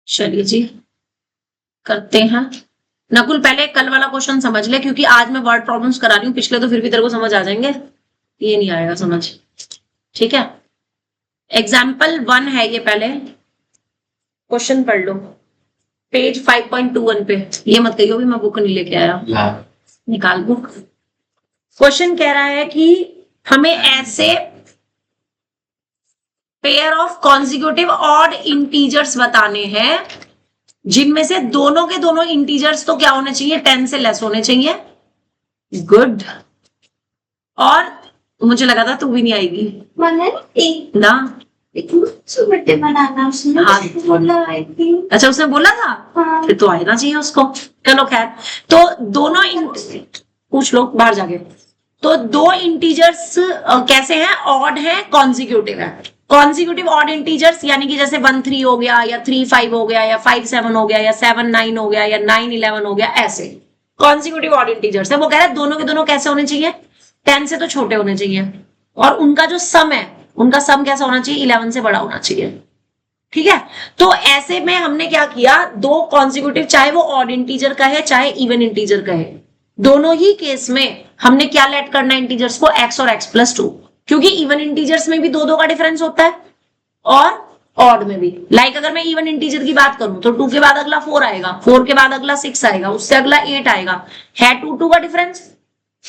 चलिए जी करते हैं। नकुल पहले कल वाला क्वेश्चन समझ ले, क्योंकि आज मैं वर्ड प्रॉब्लम्स करा रही हूँ, पिछले तो फिर भी तेरे को समझ आ जाएंगे, ये नहीं आएगा समझ। ठीक है, एग्जाम्पल 1 है ये, पहले क्वेश्चन पढ़ लो पेज 5.21 पे। ये मत कहियो भी मैं बुक नहीं लेके आया, निकाल बुक। क्वेश्चन कह रहा है कि हमें ऐसे pair of consecutive odd integers बताने हैं जिनमें से दोनों के दोनों इंटीजर्स तो क्या होने चाहिए, 10 से लेस होने चाहिए। गुड। और मुझे लगा था तू भी नहीं आएगी ना, बनाना उसने बोला आई थी। अच्छा उसने बोला था, हाँ। फिर तो आना चाहिए उसको। चलो खैर, तो दोनों पूछ लो बाहर जाके। तो दो इंटीजर्स कैसे हैं, ऑड है, कॉन्जिक्यूटिव है। कॉन्जिक्यूटिव ऑड इंटीजर्स यानी कि जैसे 1 3 हो गया, या 3 5 हो गया, या 5 7 हो गया, या 7 9 हो गया, या 9 11 हो गया, ऐसे कॉन्जिक्यूटिव ऑड इंटीजर्स है। वो कह रहा है दोनों के दोनों कैसे होने चाहिए, 10 से तो छोटे होने चाहिए, और उनका जो सम है, उनका सम कैसा होना चाहिए, 11 से बड़ा होना चाहिए। ठीक है, तो ऐसे में हमने क्या किया, दो कॉन्जिक्यूटिव, चाहे वो ऑड इंटीजर का है चाहे इवन इंटीजर का है, दोनों ही केस में हमने क्या लेट करना है इंटीजर्स को, x और x+2, क्योंकि इवन इंटीजर्स में भी दो का डिफरेंस होता है और ऑड में भी। लाइक अगर मैं इवन इंटीजर की बात करूं तो 2 के बाद अगला 4 आएगा, 4 के बाद अगला 6 आएगा, उससे अगला 8 आएगा, है 2 का डिफरेंस।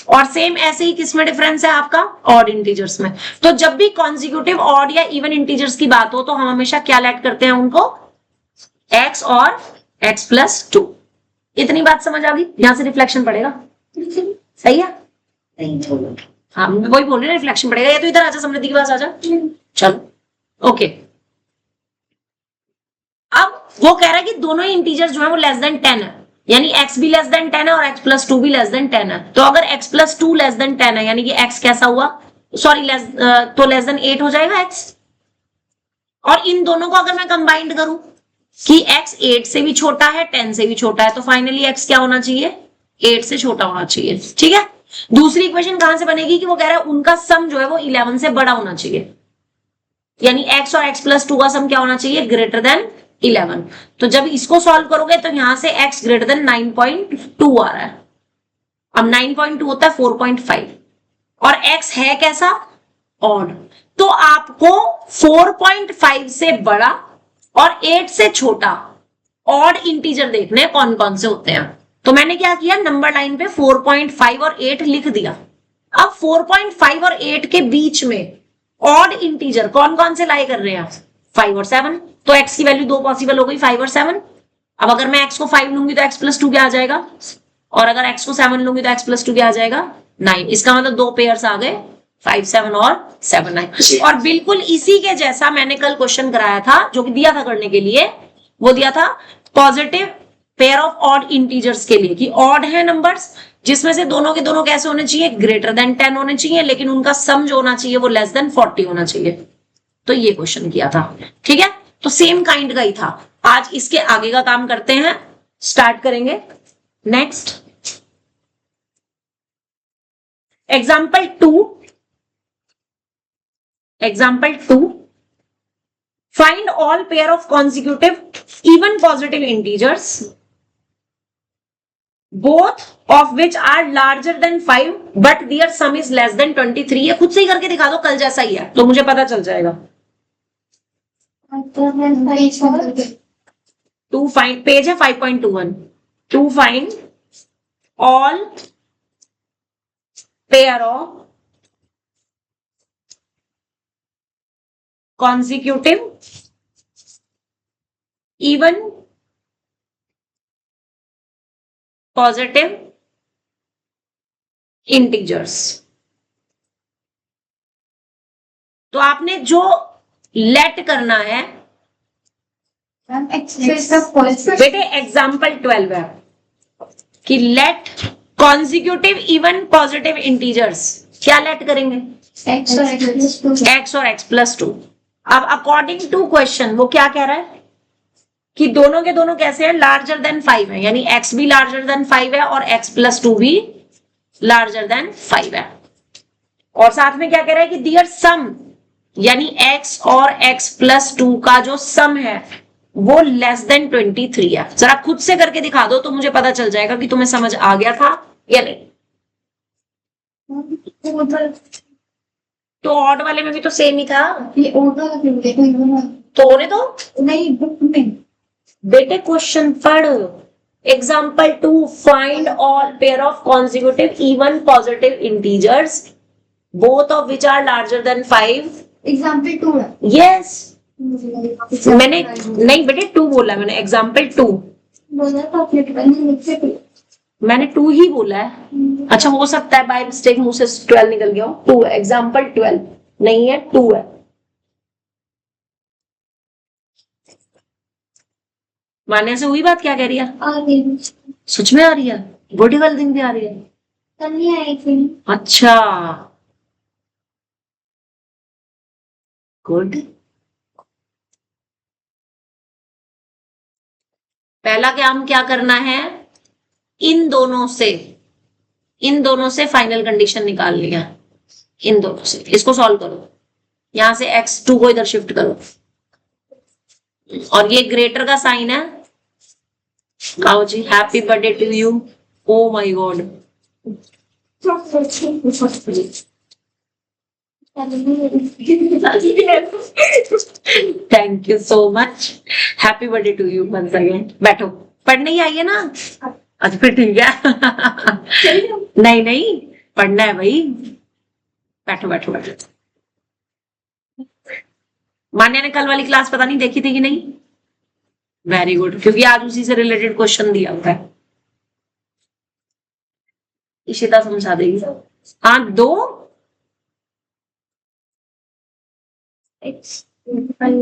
और सेम ऐसे ही किसमें डिफरेंस है आपका, ऑड इंटीजर्स में। तो जब भी कॉन्जिक्यूटिव ऑड या इवन इंटीजर्स की बात हो तो हम हमेशा क्या लेट करते हैं उनको, x और x+2। इतनी बात समझ आ गई, यहां से रिफ्लेक्शन पड़ेगा, सही है। हाँ वही बोल रही है, रिफ्लेक्शन पड़ेगा। ये तो इधर आजा, समृद्धि के पास आजा, चलो ओके। अब वो कह रहा है कि दोनों ही इंटीजर्स जो है वो लेस देन 10 है, यानी x भी लेस देन 10 है और x+2 भी लेस देन 10 है। तो अगर x+2 लेस देन 10 है यानी कि x कैसा हुआ, सॉरी तो लेस देन 8 हो जाएगा x। और इन दोनों को अगर मैं कंबाइंड करूं कि x 8 से भी छोटा है, 10 से भी छोटा है, तो फाइनली x क्या होना चाहिए, 8 से छोटा होना चाहिए। ठीक है, दूसरी इक्वेशन कहां से बनेगी कि वो कह रहा है उनका सम जो है वो 11 से बड़ा होना चाहिए, यानी x और x+2 का सम क्या होना चाहिए, ग्रेटर देन 11। तो जब इसको सॉल्व करोगे तो यहां से x ग्रेटर देन 9.2 आ रहा है। अब 9.2 होता है 4.5 और x है कैसा, ऑड। तो आपको 4.5 से बड़ा और 8 से छोटा ऑड इंटीजर देखने कौन कौन से होते हैं। तो मैंने क्या किया, नंबर लाइन पे 4.5 और 8 लिख दिया। अब 4.5 और 8 के बीच में ऑड इंटीजर कौन कौन से लाई कर रहे हैं, 5 और 7। तो x की वैल्यू 2 पॉसिबल हो गई, 5 और 7। अब अगर मैं x को 5 लूंगी तो x+2 क्या आ जाएगा, और अगर x को 7 लूंगी तो x+2 क्या आ जाएगा, 9। इसका मतलब दो पेयर्स आ गए, 5 7 और 7 9। और बिल्कुल इसी के जैसा मैंने कल क्वेश्चन कराया था, जो कि दिया था करने के लिए, वो दिया था positive pair of odd integers के लिए, कि ऑड है नंबर्स जिसमें से दोनों के दोनों कैसे होने चाहिए, ग्रेटर देन 10 होने चाहिए, लेकिन उनका सम जो होना चाहिए वो लेस देन 40 होना चाहिए। तो ये क्वेश्चन किया था। ठीक है, तो सेम काइंड का ही था। आज इसके आगे का काम करते हैं, स्टार्ट करेंगे। Next example 2 find all pair of consecutive even positive integers both of which are larger than 5 but their sum is less than 23। ये खुद से ही करके दिखा दो, कल जैसा ही है तो मुझे पता चल जाएगा। टू फाइंड, पेज है 5.21, to find all pair of consecutive even positive integers. तो आपने जो लेट करना है बेटे, एग्जाम्पल 12 है कि let consecutive even positive integers, क्या लेट करेंगे, x और x+2। अब अकॉर्डिंग टू क्वेश्चन वो क्या कह रहा है कि दोनों के दोनों कैसे हैं, लार्जर देन 5 है, यानी x भी लार्जर देन 5 है और x+2 भी लार्जर देन 5 है। और साथ में क्या कह रहा है कि दियर सम, यानी x और x+2 का जो सम है वो लेस देन 23 है। जरा खुद से करके दिखा दो तो मुझे पता चल जाएगा कि तुम्हें समझ आ गया था या नहीं। तो ऑड वाले में भी तो सेम ही था। ये ओड वाला क्यों देखो इवन तो होने दो नहीं बुक में बेटे, क्वेश्चन पढ़। Example 2, find all pair of consecutive even positive integers both of which are larger than 5। Example 2 है। यस, मुझे मैंने नहीं बेटे 2 बोला, मैंने एग्जाम्पल 2 बोला था आपने कि नहीं मैंने 2 ही बोला है। अच्छा हो सकता है बाय मिस्टेक मुंह से 12 निकल गया हो। 2 है, एग्जाम्पल 12 नहीं है, 2 है। मान्या से हुई बात? क्या कह रही है? आ रही सच में आ रही है? बॉडी वाले दिन भी आ रही है? कल नहीं आई थी। अच्छा गुड। पहला काम क्या करना है, इन दोनों से फाइनल कंडीशन निकाल लिया। इन दोनों से इसको सॉल्व करो। यहां से x2 को इधर शिफ्ट करो और ये ग्रेटर का साइन है। आओ जी, happy birthday to you. Oh my god, thank you so much. Happy birthday to you once again. बैठो, पढ़ने ही आई है ना? अच्छा फिर ठीक है। नहीं नहीं, पढ़ना है भाई। बैठो बैठो बैठो। मान्या ने कल वाली क्लास पता नहीं देखी थी कि नहीं? वेरी गुड, क्योंकि आज उसी से रिलेटेड क्वेश्चन दिया हुआ है। इशिता समझा देगी। हाँ, 2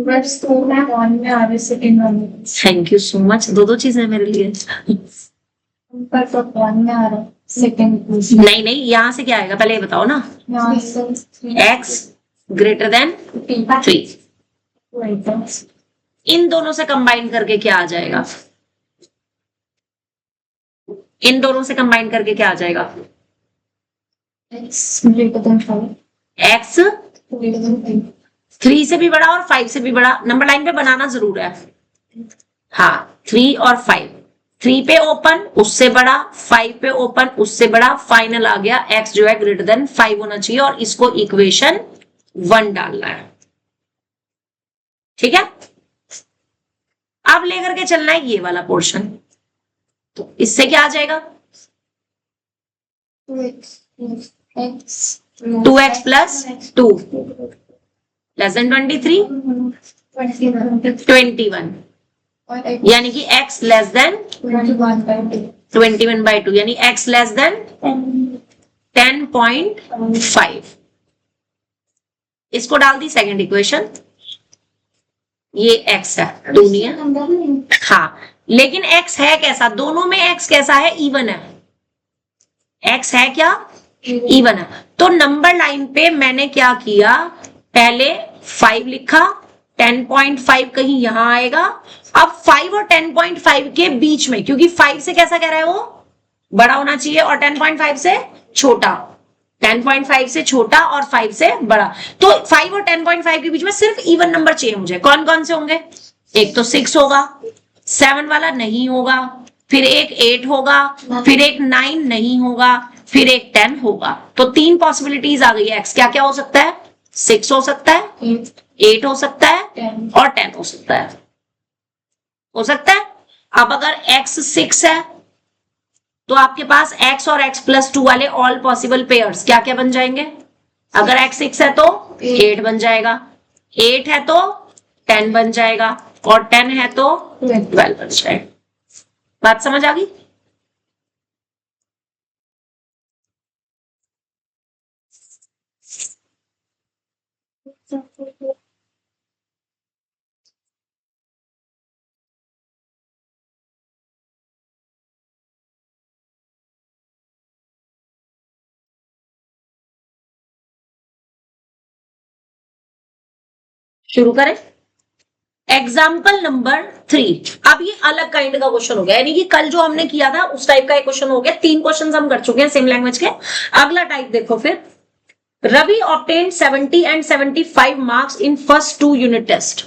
बस तो मैं वन में आ रही सेकंड वन में थैंक यू सो मच। 2 चीजें मेरे लिए। पर तो वन में आ रहा सेकंड नहीं नहीं, यहां से क्या आएगा पहले ये बताओ ना। यहाँ से x ग्रेटर देन 3। इन दोनों से कंबाइन करके क्या आ जाएगा? इन दोनों से कंबाइन करके क्या आ जाएगा? x greater than 5 x 3 से भी बड़ा और 5 से भी बड़ा। नंबर लाइन पे बनाना जरूर है। हाँ, 3 और 5। 3 पे ओपन, उससे बड़ा, 5 पे ओपन, उससे बड़ा। फाइनल आ गया x जो है ग्रेटर देन 5 होना चाहिए और इसको इक्वेशन 1 डालना है। ठीक है, अब लेकर के चलना है ये वाला पोर्शन। तो इससे क्या आ जाएगा? 2x प्लस 2 लेस देन 23 21, यानी कि x लेस देन 21/2, यानी x लेस देन 10.5। इसको डाल दी सेकंड इक्वेशन। ये x है, 2 नहीं है। हाँ, लेकिन x है कैसा? दोनों में x कैसा है? इवन है। x है क्या? इवन है। तो नंबर लाइन पे मैंने क्या किया, पहले 5 लिखा, 10.5 कहीं यहां आएगा। अब 5 और 10.5 के बीच में, क्योंकि 5 से कैसा कह रहा है वो? बड़ा होना चाहिए, और 10.5 से छोटा। 10.5 से छोटा और 5 से बड़ा। तो 5 और 10.5 के बीच में सिर्फ इवन नंबर चाहिए मुझे। कौन कौन से होंगे? एक तो 6 होगा, 7 वाला नहीं होगा, फिर एक 8 होगा, फिर एक 9 नहीं होगा, फिर एक 10 होगा। तो 3 पॉसिबिलिटीज आ गई है। एक्स क्या क्या हो सकता है? 6 हो सकता है, 8 हो सकता है और 10 हो सकता है। हो सकता है। अब अगर x 6 है तो आपके पास x और x प्लस 2 वाले ऑल पॉसिबल पेयर्स क्या क्या बन जाएंगे? अगर x 6 है तो 8 बन जाएगा, 8 है तो 10 बन जाएगा, और 10 है तो 12 बन जाएगा। बात समझ आ गई? शुरू करें। Example number 3। अब ये अलग काइंड का क्वेश्चन हो गया, यानी कि कल जो हमने किया था उस टाइप का एक क्वेश्चन हो गया। 3 क्वेश्चन हम कर चुके हैं सेम लैंग्वेज के। अगला टाइप देखो फिर। Ravi obtained 70 and 75 marks in first 2 unit test.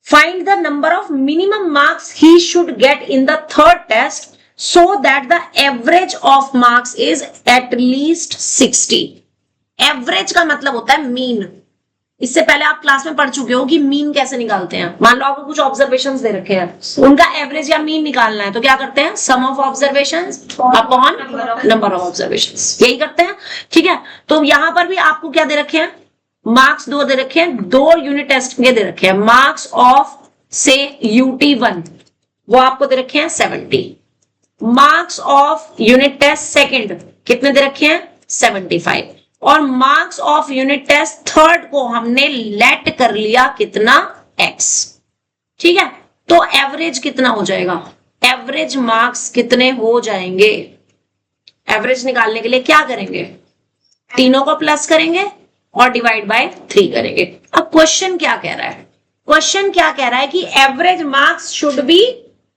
find the number of minimum marks he should get in the third test so that the average of marks is at least 60. Average का मतलब होता है mean. इससे पहले आप class में पढ़ चुके हो कि मीन कैसे निकालते हैं. मान लो आपको कुछ ऑब्जर्वेशंस दे रखे हैं, उनका एवरेज या मीन निकालना है तो क्या करते हैं, sum of observations upon number of observations, यही करते हैं. ठीक है, तो यहां पर भी आपको क्या दे रखे हैं, मार्क्स दो दे रखे हैं, 2 यूनिट टेस्ट के दे रखे हैं. मार्क्स ऑफ से UT1 वो आपको दे रखे हैं 70. Marks of unit test second कितने दे रखे हैं, 75. और marks of unit test third को हमने लेट कर लिया कितना, X. ठीक है, तो एवरेज कितना हो जाएगा, एवरेज मार्क्स कितने हो जाएंगे. एवरेज निकालने के लिए क्या करेंगे, तीनों को प्लस करेंगे और डिवाइड बाय 3 करेंगे. अब क्वेश्चन क्या कह रहा है, क्वेश्चन क्या कह रहा है कि average marks should be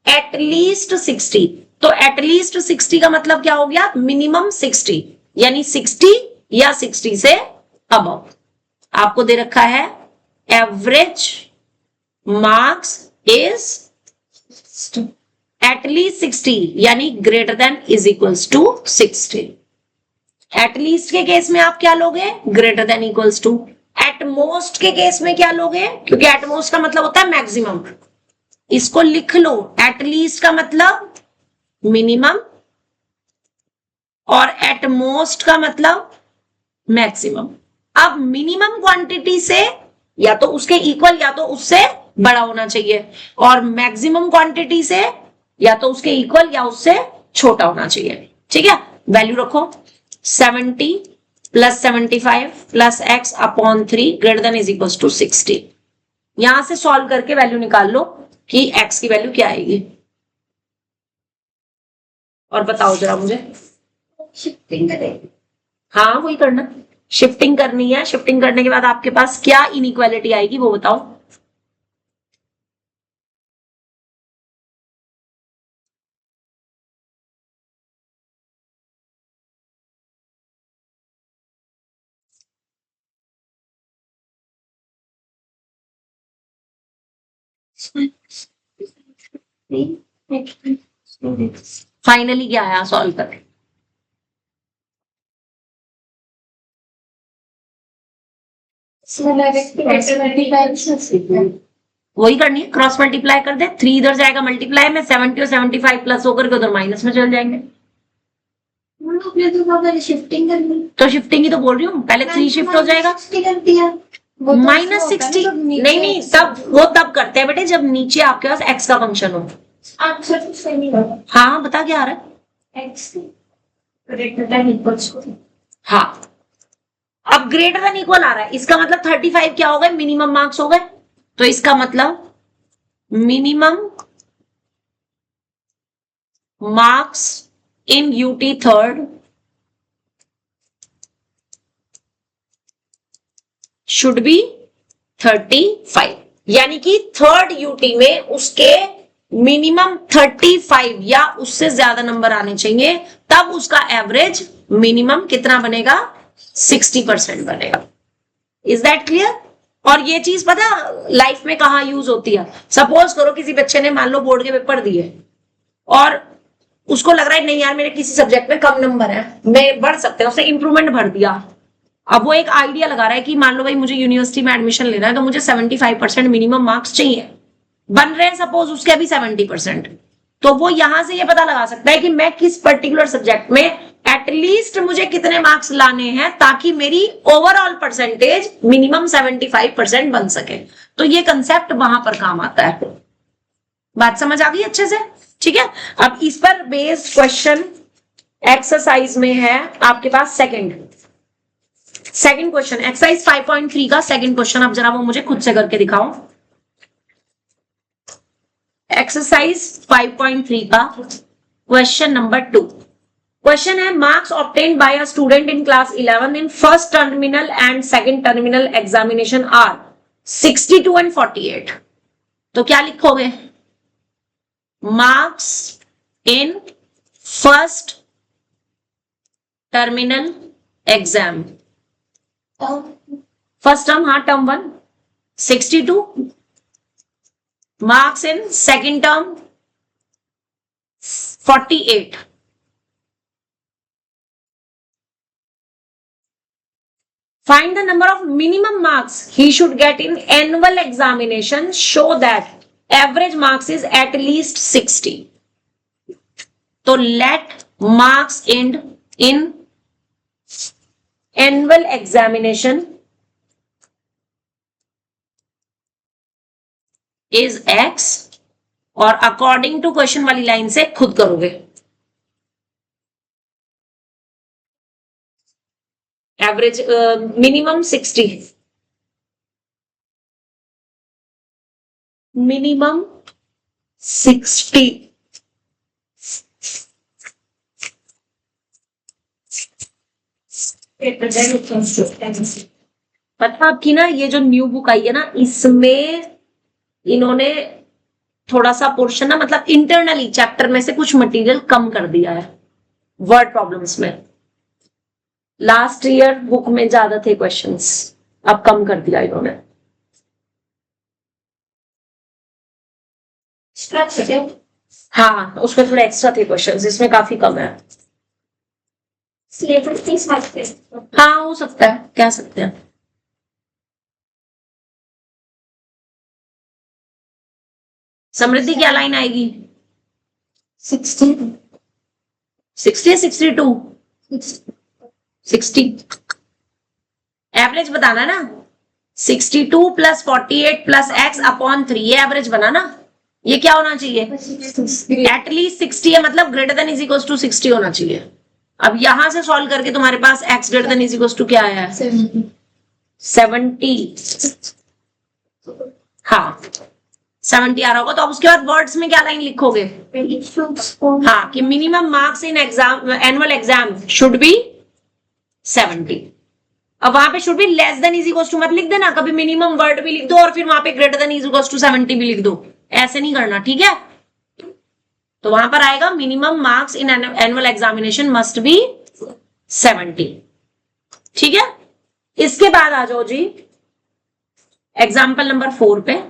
eight least 60. तो एट लीस्ट 60 का मतलब क्या हो गया, मिनिमम 60, यानी 60 या 60 से अबव. आपको दे रखा है average marks is at least 60 यानी greater than is equals to 60. At least के केस में आप क्या लोगे, greater than equals to. At most के केस में क्या लोगे, क्योंकि एट मोस्ट का मतलब होता है मैक्सिमम, इसको लिख लो. एट लीस्ट का मतलब मिनिमम और एट मोस्ट का मतलब मैक्सिमम. अब मिनिमम क्वांटिटी से या तो उसके इक्वल या तो उससे बड़ा होना चाहिए, और मैक्सिमम क्वांटिटी से या तो उसके इक्वल या उससे छोटा होना चाहिए. ठीक है, वैल्यू रखो 70 plus 75 plus x upon 3 greater than is equal to 60. यहां से सॉल्व करके वैल्यू निकाल लो कि x की वैल्यू क्या आएगी, और बताओ जरा मुझे. शिफ्टिंग करेंगे. हाँ वही करना, शिफ्टिंग करनी है. शिफ्टिंग करने के बाद आपके पास क्या इनइक्वालिटी आएगी वो बताओ. फाइनली क्या आया सॉल्व करके, वही करनी है, क्रॉस मल्टीप्लाई कर दे. 3 इधर जाएगा मल्टीप्लाई में, 70 और 75 प्लस होकर के उधर माइनस में चल जाएंगे. शिफ्टिंग करनी, तो शिफ्टिंग ही तो बोल रही हूँ, पहले 3 शिफ्ट हो जाएगा. माइनस 60 नहीं, तब वो तब करते हैं बेटे जब नीचे आपके पास x का फंक्शन हो. हाँ बता क्या आ रहा है, x greater than equals to. हाँ अब ग्रेटर देन इक्वल आ रहा है, इसका मतलब 35 क्या हो गए, मिनिमम मार्क्स हो गए. तो इसका मतलब minimum marks in UT third should be 35, यानी कि थर्ड UT में उसके मिनिमम 35 या उससे ज्यादा नंबर आने चाहिए, तब उसका एवरेज मिनिमम कितना बनेगा, 60% बनेगा. Is that clear. और ये चीज पता लाइफ में कहाँ यूज होती है. सपोज करो किसी बच्चे ने मान लो बोर्ड के पेपर दिए और उसको लग रहा है नहीं यार मेरे किसी सब्जेक्ट में कम नंबर है, मैं बढ़ सकते हैं, उसने इंप्रूवमेंट भर दिया. अब वो एक आइडिया लगा रहा है कि मान लो भाई मुझे यूनिवर्सिटी में एडमिशन लेना है तो मुझे 75% मिनिमम मार्क्स चाहिए, बन रहे हैं सपोज उसके भी 70%. तो वो यहां से ये पता लगा सकता है कि मैं किस पर्टिकुलर सब्जेक्ट में एटलीस्ट मुझे कितने मार्क्स लाने हैं ताकि मेरी ओवरऑल परसेंटेज मिनिमम 75% बन सके. तो ये कंसेप्ट वहां पर काम आता है. बात समझ आ गई अच्छे से. ठीक है, अब इस पर बेस्ड क्वेश्चन एक्सरसाइज में है आपके पास सेकंड क्वेश्चन, एक्सरसाइज 5.3 का सेकंड क्वेश्चन. अब जरा वो मुझे खुद से करके दिखाओ. एक्सरसाइज 5.3 का क्वेश्चन नंबर 2. क्वेश्चन है marks obtained by a student in class 11 in first terminal and second terminal examination are 62 and 48. तो क्या लिखोगे, marks in first terminal exam, first term, हाँ term 1 62 marks in second term 48. Find the number of minimum marks he should get in annual examination. Show that average marks is at least 60. तो let marks in annual examination is x, और according to question वाली line से खुद करोगे. Average minimum 60, minimum 60. पता आपकी ना ये जो न्यू बुक आई है ना, इसमें इन्होंने थोड़ा सा पोर्शन ना, मतलब इंटरनली चैप्टर में से कुछ मटेरियल कम कर दिया है वर्ड प्रॉब्लम्स में. लास्ट ईयर बुक में ज्यादा थे क्वेश्चंस, अब कम कर दिया इन्होंने. हाँ, उसमें थोड़े एक्स्ट्रा थे क्वेश्चंस, इसमें काफी कम है. हाँ, हो सकता है, कह सकते हैं. समृद्धि क्या लाइन आएगी? 60 या 62? 60. एवरेज बताना ना. 62 प्लस 48 प्लस एक्स अपॉन 3, ये एवरेज बना ना. ये क्या होना चाहिए? एटलीस्ट 60 है, मतलब greater than is equal to 60 होना चाहिए. अब यहां से सॉल्व करके तुम्हारे पास x greater than is equal to क्या आया है? 70. हाँ, 70 आ रहा होगा. तो अब उसके बाद वर्ड्स में क्या लाइन लिखोगे? हाँ, कि minimum marks in exam annual exam should be 70. अब वहां पे should be less than is equal to मत लिख देना, कभी मिनिमम वर्ड भी लिख दो और फिर वहां पे greater than is equal to 70 भी लिख दो. ऐसे नहीं करना, ठीक है? तो वहां पर आएगा minimum marks in annual examination must be 70. ठीक है? इसके बाद आ जाओ जी एग्जाम्पल नंबर 4 पे.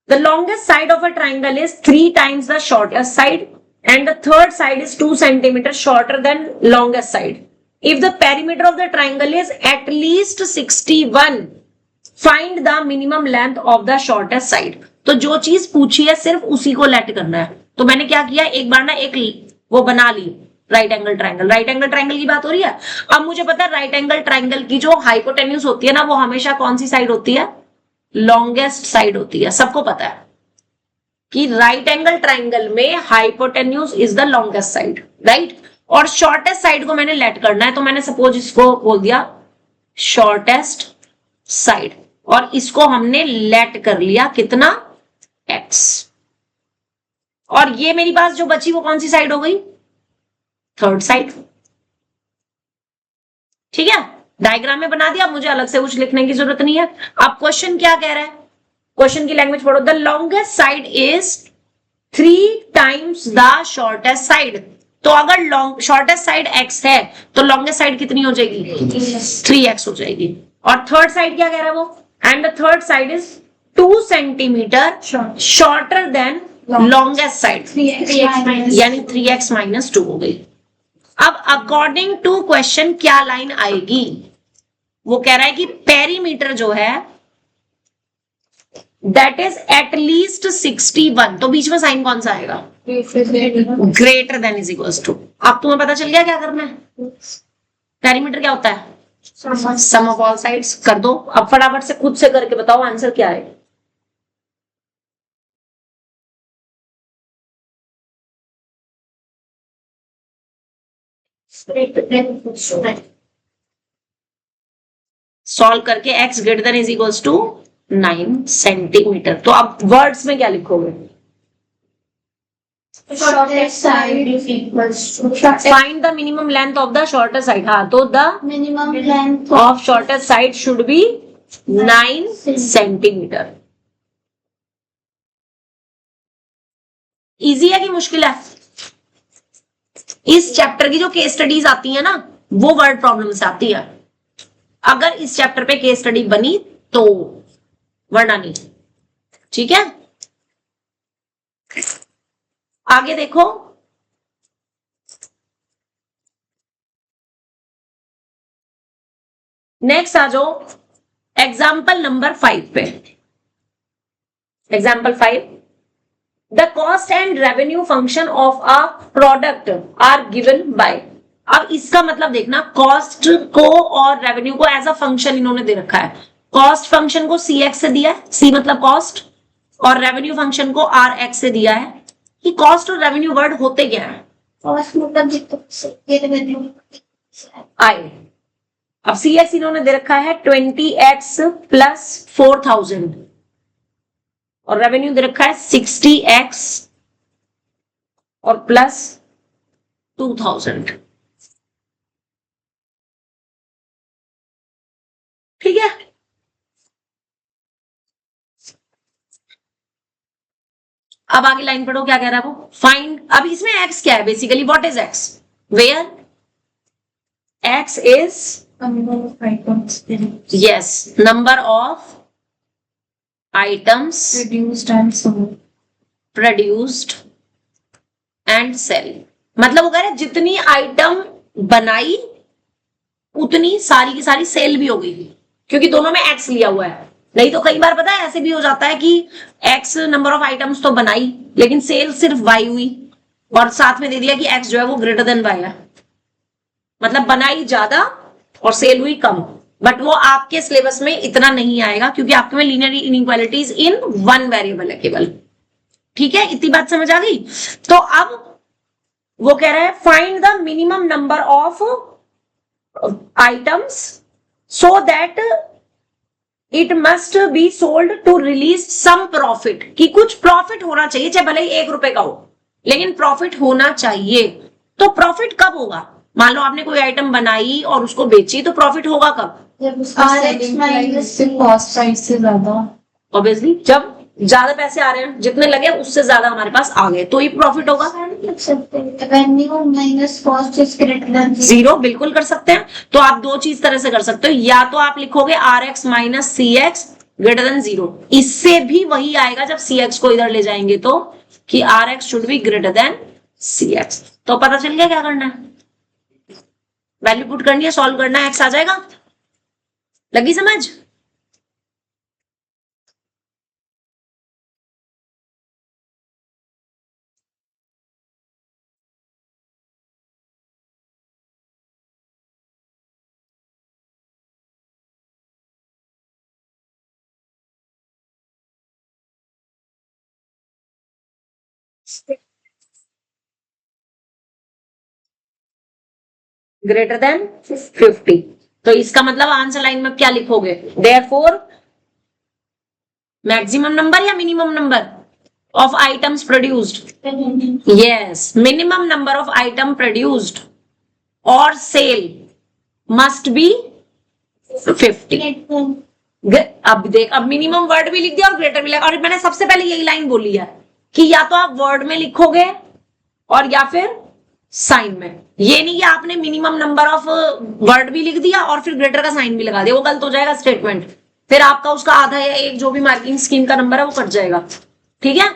The longest side of a triangle is 3 times the shortest side and the third side is 2 centimeters shorter than longest side. If the perimeter of the triangle is at least 61, find the minimum length of the shortest side. तो जो चीज पूछी है सिर्फ उसी को late करना है. तो मैंने क्या किया, एक बार ना एक वो बना ली right angle triangle. Right angle triangle की बात हो रही है. अब मुझे पता है राइट एंगल ट्राइंगल की जो हाइपोटेन्यूज होती है ना, वो हमेशा कौन सी साइड होती है? लॉन्गेस्ट साइड होती है. सबको पता है कि राइट एंगल ट्राइंगल में hypotenuse is the longest side, right? और शॉर्टेस्ट साइड को मैंने लेट करना है, तो मैंने सपोज इसको बोल दिया शॉर्टेस्ट साइड, और इसको हमने लेट कर लिया कितना? x. और ये मेरी पास जो बची वो कौन सी साइड हो गई? Third side. ठीक है, डायग्राम में बना दिया, मुझे अलग से कुछ लिखने की जरूरत नहीं है. अब क्वेश्चन क्या कह रहा है? क्वेश्चन की लैंग्वेज पढ़ो. The longest side is 3 times the shortest side. तो अगर शॉर्टेस्ट साइड x है तो लॉन्गेस्ट साइड कितनी हो जाएगी? 3x हो जाएगी. और थर्ड साइड क्या कह रहा है वो? And the third side is 2 centimetre shorter than longest side, यानी 3x - 2 हो गई. अब अकॉर्डिंग टू क्वेश्चन क्या लाइन आएगी? वो कह रहा है कि पेरीमीटर जो है दैट इज एट लीस्ट 61. तो बीच में साइन कौन सा आएगा? Greater than is equal to. अब तुम्हें पता चल गया क्या करना है? पेरीमीटर क्या होता है? सम ऑफ ऑल साइड्स. कर दो. अब फटाफट से खुद से करके बताओ आंसर क्या है. सॉल्व करके x greater than is equal to 9 centimetre. तो अब वर्ड्स में क्या लिखोगे? shortest side is equals to find the minimum length of the shortest side. हाँ, तो the minimum length of shortest side should be 9 centimetre. Easy है कि मुश्किल है? इस चैप्टर की जो केस स्टडीज आती है ना, वो वर्ड प्रॉब्लम से आती है. अगर इस चैप्टर पे केस स्टडी बनी तो वरना नहीं। ठीक है, आगे देखो, नेक्स्ट आ जाओ एग्जाम्पल नंबर 5 पे। Example 5, the cost and revenue function of a product are given by. अब इसका मतलब देखना, कॉस्ट को और रेवेन्यू को एज अ फंक्शन इन्होंने दे रखा है। कॉस्ट फंक्शन को सी एक्स से दिया है, सी मतलब कॉस्ट, और रेवेन्यू फंक्शन को आर एक्स से दिया है। कि कॉस्ट और रेवेन्यू वर्ड होते क्या है? कॉस्ट मतलब जितना रेवेन्यू आए। अब सी एक्स इन्होंने दे रखा है 20x प्लस 4000, और रेवेन्यू दे रखा है 60x और प्लस 2000। ठीक है, अब आगे लाइन पढ़ो, क्या कह रहा है वो, फाइंड। अब इसमें x क्या है basically, what is x, where x is, yes, number of items produced and sell। मतलब वो कह रहे जितनी आइटम बनाई उतनी सारी की सारी सेल भी हो गई, क्योंकि दोनों में एक्स लिया हुआ है। नहीं तो कई बार पता है ऐसे भी हो जाता है कि एक्स नंबर ऑफ आइटम्स तो बनाई लेकिन सेल सिर्फ वाई हुई, और साथ में दे दिया कि एक्स जो है वो ग्रेटर देन वाई है। मतलब बनाई ज्यादा और सेल हुई कम, बट वो आपके सिलेबस में इतना नहीं आएगा क्योंकि आपके में linear inequalities in one variable है केवल। ठीक है, इतनी बात समझ आ गई। तो अब वो कह रहा है find the minimum number of items so that it must be sold to release some profit. कि कुछ प्रॉफिट होना चाहिए, चाहे भले ही 1 रुपए का हो, लेकिन प्रॉफिट होना चाहिए। तो प्रॉफिट कब होगा? मान लो आपने कोई आइटम बनाई और उसको बेची, तो प्रॉफिट होगा कब? कॉस्ट प्राइस से ज्यादा, ऑब्वियसली जब ज्यादा पैसे आ रहे हैं, जितने लगे उससे ज्यादा हमारे पास आ गए, तो ही प्रॉफिट होगा। Revenue minus cost is greater than zero, बिल्कुल कर सकते हैं। तो आप दो चीज तरह से कर सकते हो, या तो आप लिखोगे R x minus C x greater than 0, इससे भी वही आएगा जब सी एक्स को इधर ले जाएंगे तो, कि R x should be greater than C x. तो पता चल गया क्या करना है, वैल्यू पुट करनी है, सॉल्व करना है, एक्स आ जाएगा। लगी समझ? Greater than 50। तो इसका मतलब आंसर लाइन में क्या लिखोगे, देयरफॉर मैक्सिमम नंबर या minimum number of items produced. Yes, minimum number of item produced और सेल मस्ट बी 50। अब देख, अब मिनिमम वर्ड भी लिख दिया और ग्रेटर भी लिखा, और मैंने सबसे पहले यही लाइन बोली है कि या तो आप वर्ड में लिखोगे और या फिर साइन में। ये नहीं कि आपने मिनिमम नंबर ऑफ वर्ड भी लिख दिया और फिर ग्रेटर का साइन भी लगा दिया, वो गलत हो जाएगा स्टेटमेंट। फिर आपका उसका आधा या एक जो भी मार्किंग स्कीम का नंबर है वो कट जाएगा। ठीक है,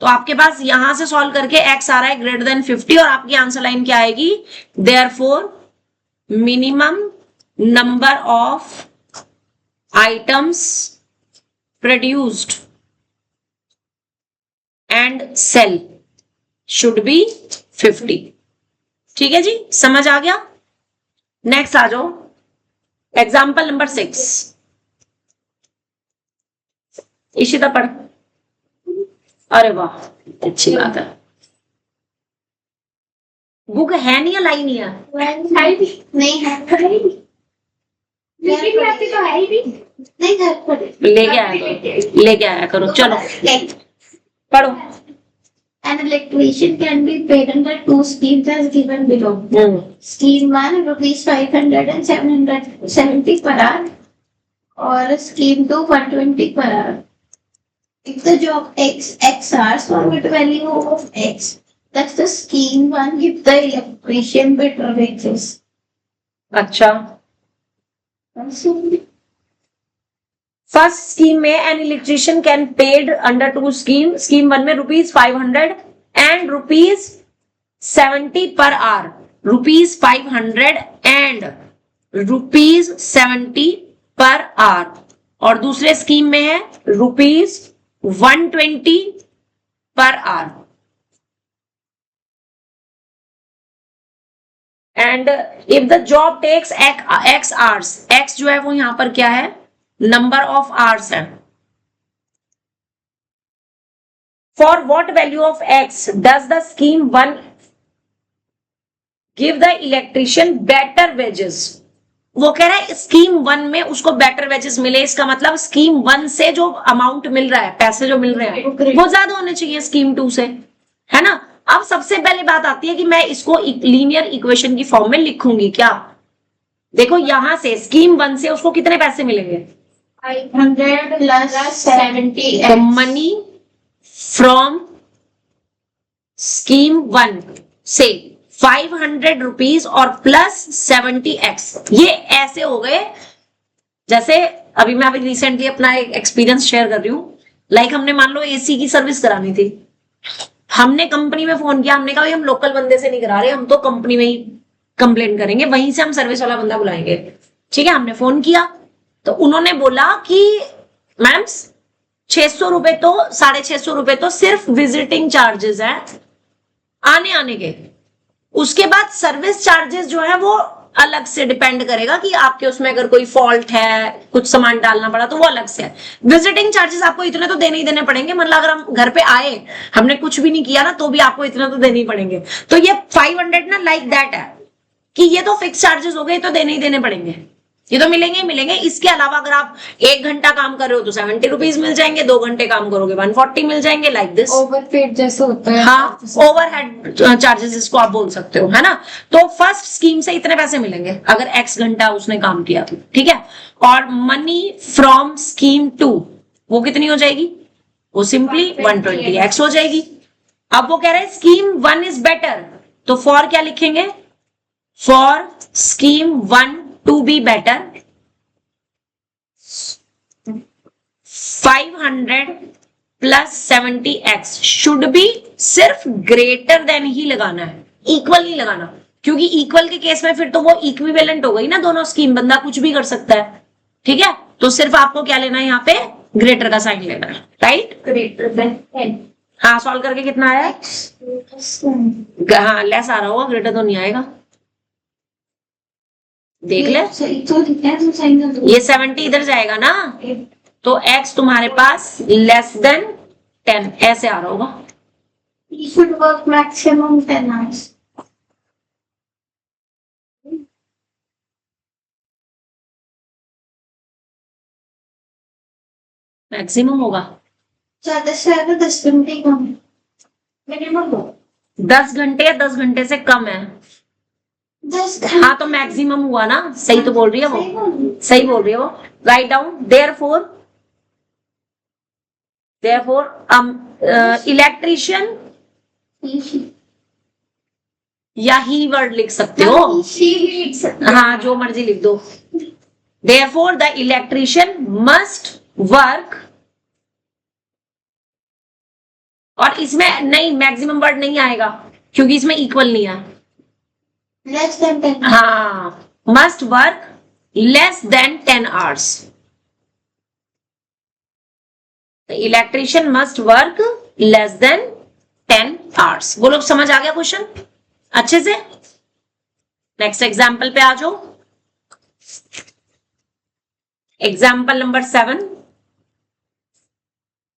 तो आपके पास यहां से सॉल्व करके एक्स आ रहा है ग्रेटर देन 50, और आपकी आंसर लाइन क्या आएगी, therefore minimum number of items produced and sell should be 50। ठीक है जी, समझ आ गया। नेक्स्ट आ जाओ एग्जाम्पल नंबर 6। इशिता पढ़। अरे वाह, अच्छी बात है। बुक है नहीं या लाई नहीं है? नहीं है, नहीं घर पर लेके आया करो। चलो पढ़ो। An electrician can be paid under two schemes as given below. Scheme 1 rupees 500 and 770 per hour, or scheme 2 120 per hour. If the job x hours for bit value of x, that's the scheme 1 give the electrician better wages. अच्छा, first scheme में an electrician can paid under two scheme, scheme 1 में ₹500 and ₹70 per hour, ₹500 and ₹70 per hour, और दूसरे scheme में है ₹120 पर hour. And if the job takes x hours, x जो है वो यहां पर क्या है, नंबर ऑफ आवर्स है। For what value of x does the scheme 1 give the electrician better wages. वो कह रहा है स्कीम 1 में उसको बेटर वेजेस मिले, इसका मतलब स्कीम 1 से जो अमाउंट मिल रहा है, पैसे जो मिल रहे हैं वो ज्यादा होने चाहिए स्कीम 2 से, है ना। अब सबसे पहले बात आती है कि मैं इसको लीनियर इक्वेशन की फॉर्म में लिखूंगी क्या। देखो यहां से स्कीम 1 से उसको कितने पैसे मिलेंगे, 500 plus 70 तो मनी फ्रॉम स्कीम 1 से 500 रुपीज और प्लस 70x। ये ऐसे हो गए जैसे अभी मैं अभी रिसेंटली अपना एक एक्सपीरियंस शेयर कर रही हूँ। लाइक हमने मान लो एसी की सर्विस करानी थी, हमने कंपनी में फोन किया, हमने कहा भाई हम लोकल बंदे से नहीं करा रहे, हम तो कंपनी में ही कंप्लेन करेंगे, वहीं से हम सर्विस वाला बंदा बुलाएंगे। ठीक है, हमने फोन किया तो उन्होंने बोला कि मैम 600 रुपए तो 650 रुपए तो सिर्फ विजिटिंग चार्जेस है आने के, उसके बाद सर्विस चार्जेस जो है वो अलग से डिपेंड करेगा कि आपके उसमें अगर कोई फॉल्ट है, कुछ सामान डालना पड़ा तो वो अलग से है। विजिटिंग चार्जेस आपको इतने तो देने ही देने पड़ेंगे, मतलब अगर हम घर पे आए, हमने कुछ भी नहीं किया ना, तो भी आपको इतने तो देने ही पड़ेंगे। तो ये 500 ना लाइक दैट है कि ये तो फिक्स चार्जेस हो गए, तो देने ही देने पड़ेंगे, ये तो मिलेंगे ही मिलेंगे। इसके अलावा अगर आप 1 घंटा काम कर रहे हो तो 70 रुपीज मिल जाएंगे, 2 घंटे काम करोगे 140 मिल जाएंगे, लाइक दिस। ओवरपेड जैसे होता है, हाँ, ओवरहेड चार्जेस इसको आप बोल सकते हो, है ना। तो फर्स्ट स्कीम से इतने पैसे मिलेंगे अगर x घंटा उसने काम किया तो, ठीक है। और मनी फ्रॉम स्कीम 2 वो कितनी हो जाएगी, वो सिंपली 120x हो जाएगी। अब वो कह रहे हैं स्कीम 1 इज बेटर, तो फॉर क्या लिखेंगे, for scheme 1 to be better 500 plus 70x should be सिर्फ ग्रेटर देन ही लगाना है, इक्वल नहीं लगाना, क्योंकि इक्वल के केस में फिर तो वो इक्विवेलेंट हो गई ना दोनों स्कीम, बंदा कुछ भी कर सकता है। ठीक है, तो सिर्फ आपको क्या लेना है, यहाँ पे ग्रेटर का साइन लेना है, राइट। Greater than 10। हाँ, सॉल्व करके कितना आया, हाँ लेस आ रहा होगा, ग्रेटर तो नहीं आएगा, देख ले, ये 70 इधर जाएगा ना, तो x तुम्हारे पास लेस देन 10 ऐसे आ रहा होगा। You should work maximum 10 hours. Maximum होगा ज्यादा से ज्यादा 10 घंटे कम, मिनिमम 10 घंटे या 10 घंटे से कम है। 10 हाँ, तो मैक्सिमम हुआ ना, सही तो बोल रही है वो, सही बोल रही है वो। राइट डाउन देयरफॉर इलेक्ट्रिशियन या ही वर्ड लिख सकते हो, हाँ जो मर्जी लिख दो। Therefore the electrician must work, और इसमें नहीं मैक्सिमम वर्ड नहीं आएगा क्योंकि इसमें इक्वल नहीं है। less than 10 hours. हाँ, must work less than 10 hours, electrician must work less than 10 hours. वो लोग समझ आ गया क्वेश्चन अच्छे से। नेक्स्ट एग्जाम्पल पे आ जाओ, example number 7।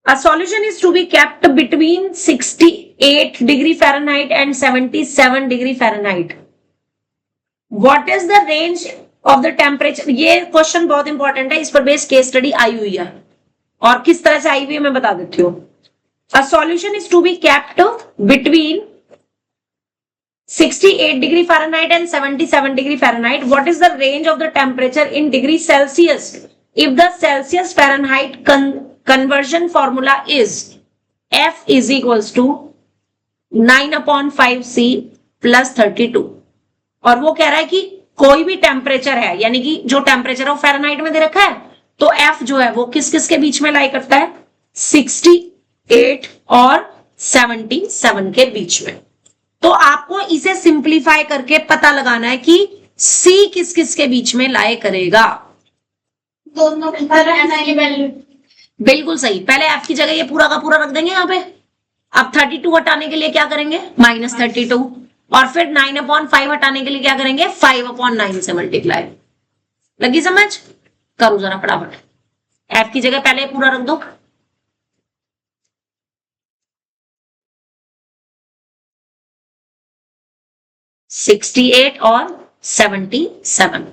A solution is to be kept between 68 degree Fahrenheit and 77 degree Fahrenheit. What is the range of the temperature? ये question बहुत इंपॉर्टेंट है, इस पर बेस केस स्टडी आई हुई है, और किस तरह से आई हुई है मैं बता देती हूँ। A solution is to be kept between 68 degree Fahrenheit and 77 degree Fahrenheit. What is the range of the temperature in degree Celsius if the Celsius Fahrenheit conversion formula is F is equals to 9/5C plus 32। और वो कह रहा है कि कोई भी temperature है, यानी कि जो टेम्परेचर है वो फ़ारेनहाइट में दे रखा है, तो एफ जो है वो किस किस के बीच में लाई करता है, 68 और 77 के बीच में। तो आपको इसे सिंप्लीफाई करके पता लगाना है कि सी किस किस के बीच में लाई करेगा। दोनों की वैल्यू बिल्कुल सही, पहले एफ की जगह ये पूरा का पूरा रख देंगे यहाँ पे। अब 32 हटाने के लिए क्या करेंगे, -32, और फिर 9/5 हटाने के लिए क्या करेंगे, 5/9 से मल्टीप्लाई। लगी समझ? करो जरा फटाफट, एफ की जगह पहले पूरा रख दो। $68 और 77।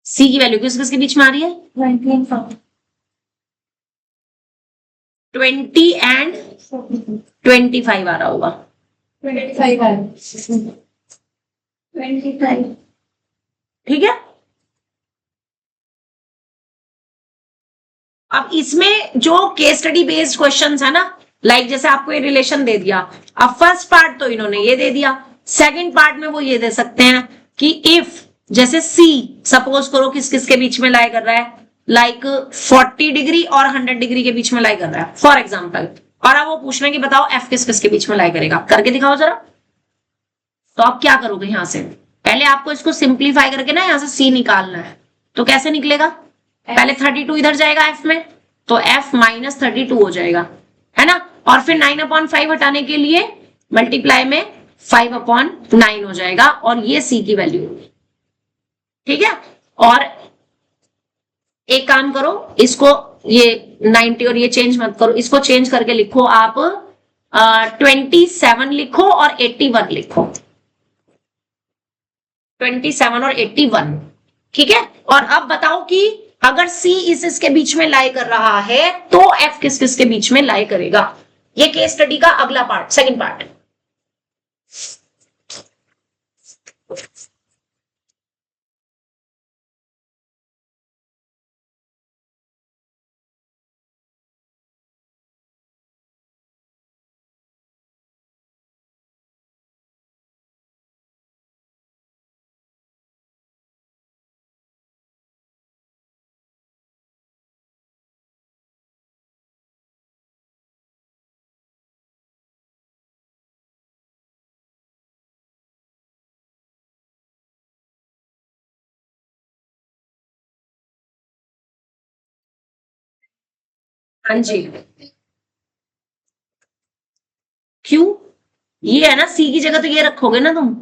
सी की वैल्यू किस किस के बीच में आ रही है, 20 एंड 25 आ रहा होगा। 25 ठीक है। अब इसमें जो केस स्टडी बेस्ड क्वेश्चंस है ना, लाइक जैसे आपको ये रिलेशन दे दिया, अब फर्स्ट पार्ट तो इन्होंने ये दे दिया, सेकंड पार्ट में वो ये दे सकते हैं कि इफ जैसे सी सपोज करो किस किस के बीच में लाई कर रहा है, लाइक 40 डिग्री और 100 डिग्री के बीच में लाई कर रहा है फॉर एग्जाम्पल, और अब वो पूछ रहे हैं कि बताओ एफ किस किस के बीच में लाई करेगा, करके दिखाओ जरा। तो आप क्या करोगे, यहां से पहले आपको इसको सिंप्लीफाई करके ना यहां से सी निकालना है। तो कैसे निकलेगा, पहले 32 इधर जाएगा एफ में, तो एफ -32 हो जाएगा, है ना, और फिर 9/5 हटाने के लिए मल्टीप्लाई में 5/9 हो जाएगा, और ये सी की वैल्यू होगी। ठीक है, और एक काम करो, इसको ये 90 और ये चेंज मत करो, इसको चेंज करके लिखो आप 27 लिखो और 81 लिखो, 27 और 81। ठीक है, और अब बताओ कि अगर C इसके बीच में लाई कर रहा है तो F किस किस के बीच में लाई करेगा। ये केस स्टडी का अगला पार्ट, सेकंड पार्ट। हाँ जी, क्यों, ये है ना सी की जगह तो ये रखोगे ना तुम,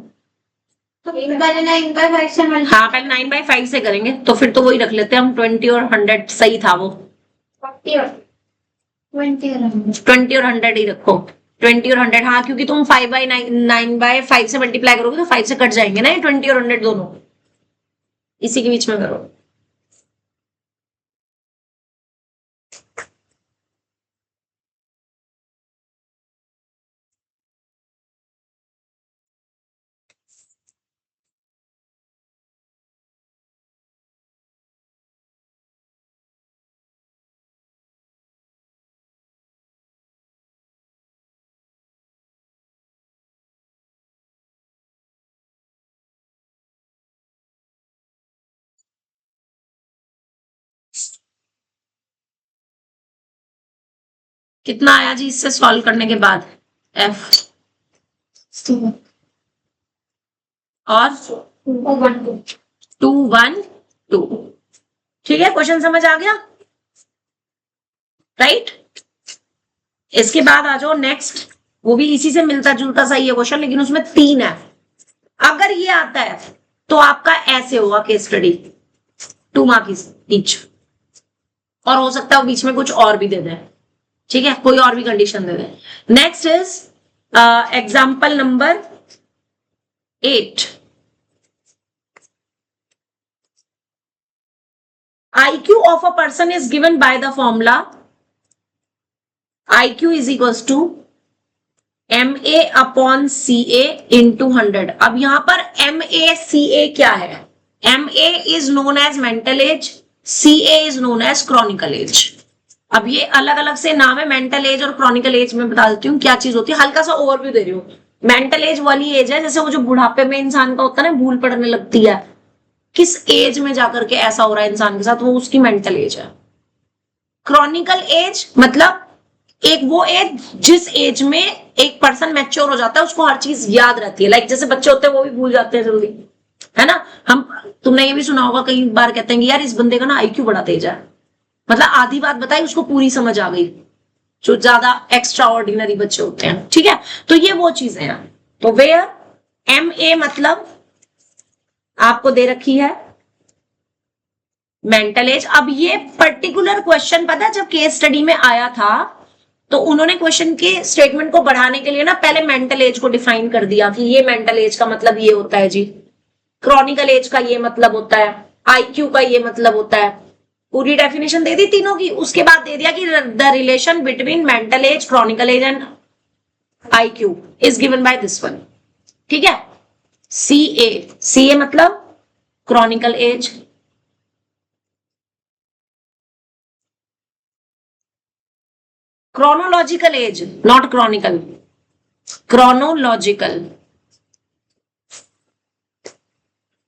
तो पहले 9/5 से हाँ पहले 9/5 से करेंगे, तो फिर तो वही रख लेते हैं हम, 20 और 100 सही था वो, 40 और 20 और 100 ही रखो, 20 और 100, हाँ क्योंकि तुम 9/5 से मल्टीप्लाई करोगे तो 5 से कट जाएंगे ना ये 20 और 100 दोनों, इसी के बीच में करो। कितना आया जी इससे सॉल्व करने के बाद, एफ और 212। ठीक है, क्वेश्चन समझ आ गया, राइट। इसके बाद आ जाओ नेक्स्ट, वो भी इसी से मिलता जुलता सा ये क्वेश्चन, लेकिन उसमें 3 है। अगर ये आता है तो आपका ऐसे होगा केस स्टडी, 2 मार्क्स ईच, और हो सकता है बीच में कुछ और भी दे दें, ठीक है, कोई और भी कंडीशन दे दें। Next is example number 8। IQ of a person is given by the formula IQ is equals to MA upon CA into 100. अब यहां पर MACA क्या है? MA is known as mental age, CA is known as chronical age. अब ये अलग अलग से नाम है, मेंटल एज और क्रॉनिकल एज में बता देती हूँ क्या चीज होती है, हल्का सा ओवरव्यू दे रही हूँ। मेंटल एज वाली एज है जैसे वो जो बुढ़ापे में इंसान का होता है ना, भूल पड़ने लगती है, किस एज में जाकर के ऐसा हो रहा है इंसान के साथ, वो उसकी मेंटल एज है। क्रॉनिकल एज मतलब एक वो एज जिस एज में एक पर्सन मैच्योर हो जाता है, उसको हर चीज याद रहती है। लाइक जैसे बच्चे होते हैं वो भी भूल जाते हैं जल्दी, है ना। तुमने ये भी सुना होगा, कई बार कहते हैं कि यार इस बंदे का ना IQ बड़ा तेज है, मतलब आधी बात बताई उसको पूरी समझ आ गई, जो ज्यादा एक्स्ट्रा ऑर्डिनरी बच्चे होते हैं, ठीक है। तो ये वो चीजें हैं। तो वेयर MA मतलब आपको दे रखी है मेंटल एज। अब ये पर्टिकुलर क्वेश्चन पता है जब केस स्टडी में आया था तो उन्होंने क्वेश्चन के स्टेटमेंट को बढ़ाने के लिए ना पहले मेंटल एज को डिफाइन कर दिया कि ये मेंटल एज का मतलब ये होता है जी, क्रॉनिकल एज का ये मतलब होता है, IQ का ये मतलब होता है। पूरी डेफिनेशन दे दी तीनों की, उसके बाद दे दिया कि the relation between mental age, chronical age and IQ is given by this one, ठीक है। CA मतलब chronical age, chronological age not chronical, chronological,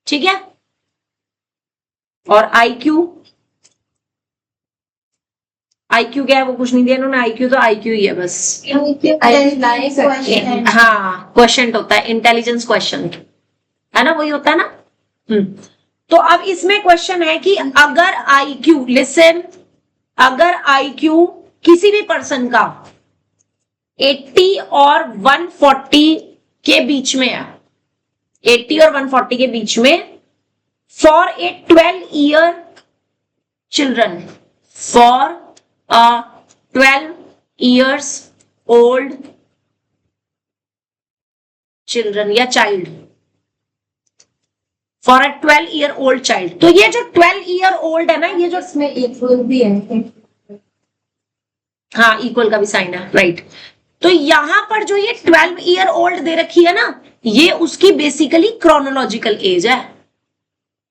ठीक है। और IQ क्या है वो कुछ नहीं दिया इन्होंने, IQ तो IQ ही है बस, हाँ क्वेश्चन होता है, इंटेलिजेंस क्वेश्चन है ना, वही होता है ना। तो अब इसमें क्वेश्चन है कि अगर IQ, लिसन, अगर IQ किसी भी पर्सन का 80 और 140 के बीच में है, 80 और 140 के बीच में, for a 12-year children, for a 12 years old children या child, for a 12-year old child। तो ये जो 12-year old है ना, ये जो इसमें इक्वल भी है, हाँ इक्वल का भी साइन है, राइट। तो यहां पर जो ये 12-year old दे रखी है ना, ये उसकी बेसिकली क्रोनोलॉजिकल एज है,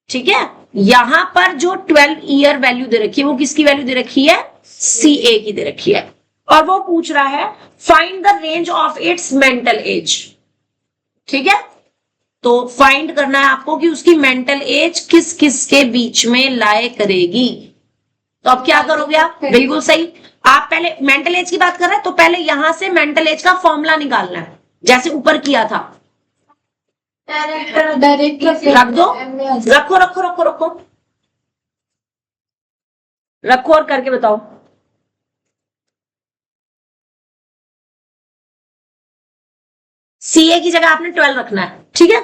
ठीक है। यहां पर जो 12-year वैल्यू दे रखी है वो किसकी वैल्यू दे रखी है? CA की दे रखी है। और वो पूछ रहा है find the range of its mental as, ठीक है। तो फाइंड करना है आपको कि उसकी मेंटल एज किस किस के बीच में लाए करेगी। तो अब क्या करोगे आप? बिल्कुल सही, आप पहले मेंटल एज की बात कर रहे हैं तो पहले यहां से मेंटल एज का फॉर्मूला निकालना है, जैसे ऊपर किया था। डायरेक्ट रख दो, रखो रखो रखो रखो रखो और करके बताओ। CA की जगह आपने 12 रखना है, ठीक है।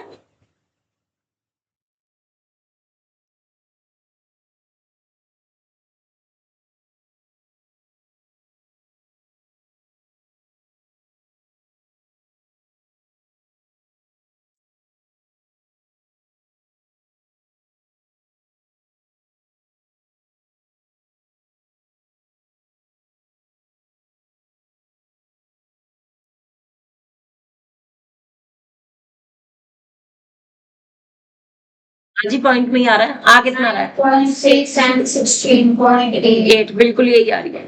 हाँ जी, पॉइंट में ही आ रहा है। आ कितना आ रहा है? 0.6 and 16.8। 8, बिल्कुल यही आ रही है।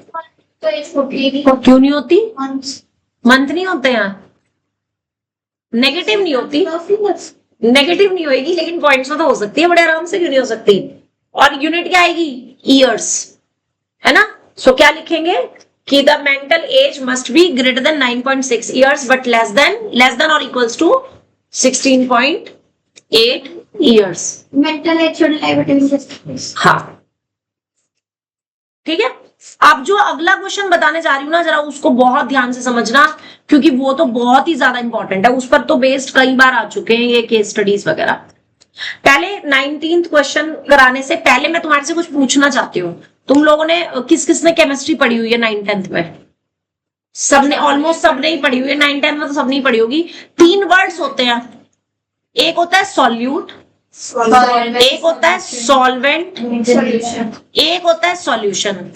तो इसको क्यों नहीं होती? मंथ नहीं होते यहाँ, नेगेटिव नहीं होती, नेगेटिव नहीं होगी, लेकिन पॉइंट्स में तो हो सकती है बड़े आराम से, क्यों नहीं हो सकती। और यूनिट क्या आएगी? ईयर्स, है ना। सो क्या लिखेंगे कि the mental age must be greater than 9.6 years but less than और equals to 16.8 years. Mental age should lie between हाँ, ठीक है। अब जो अगला क्वेश्चन बताने जा रही हूँ ना, जरा उसको बहुत ध्यान से समझना, क्योंकि वो तो बहुत ही ज्यादा इंपॉर्टेंट है, उस पर तो बेस्ड कई बार आ चुके हैं ये केस स्टडीज वगैरह। पहले 19th क्वेश्चन कराने से पहले मैं तुम्हारे से कुछ पूछना चाहती हूँ। तुम लोगों ने किस किस ने केमिस्ट्री पढ़ी हुई है 9th-10th में? सबने, ऑलमोस्ट सबने ही पढ़ी हुई है। 9th-10th में तो सबने ही पढ़ी होगी। 3 वर्ड्स होते हैं, एक होता है सॉल्यूट, एक होता है सॉल्वेंट, सॉल्यूशन। एक होता है सॉल्यूशन।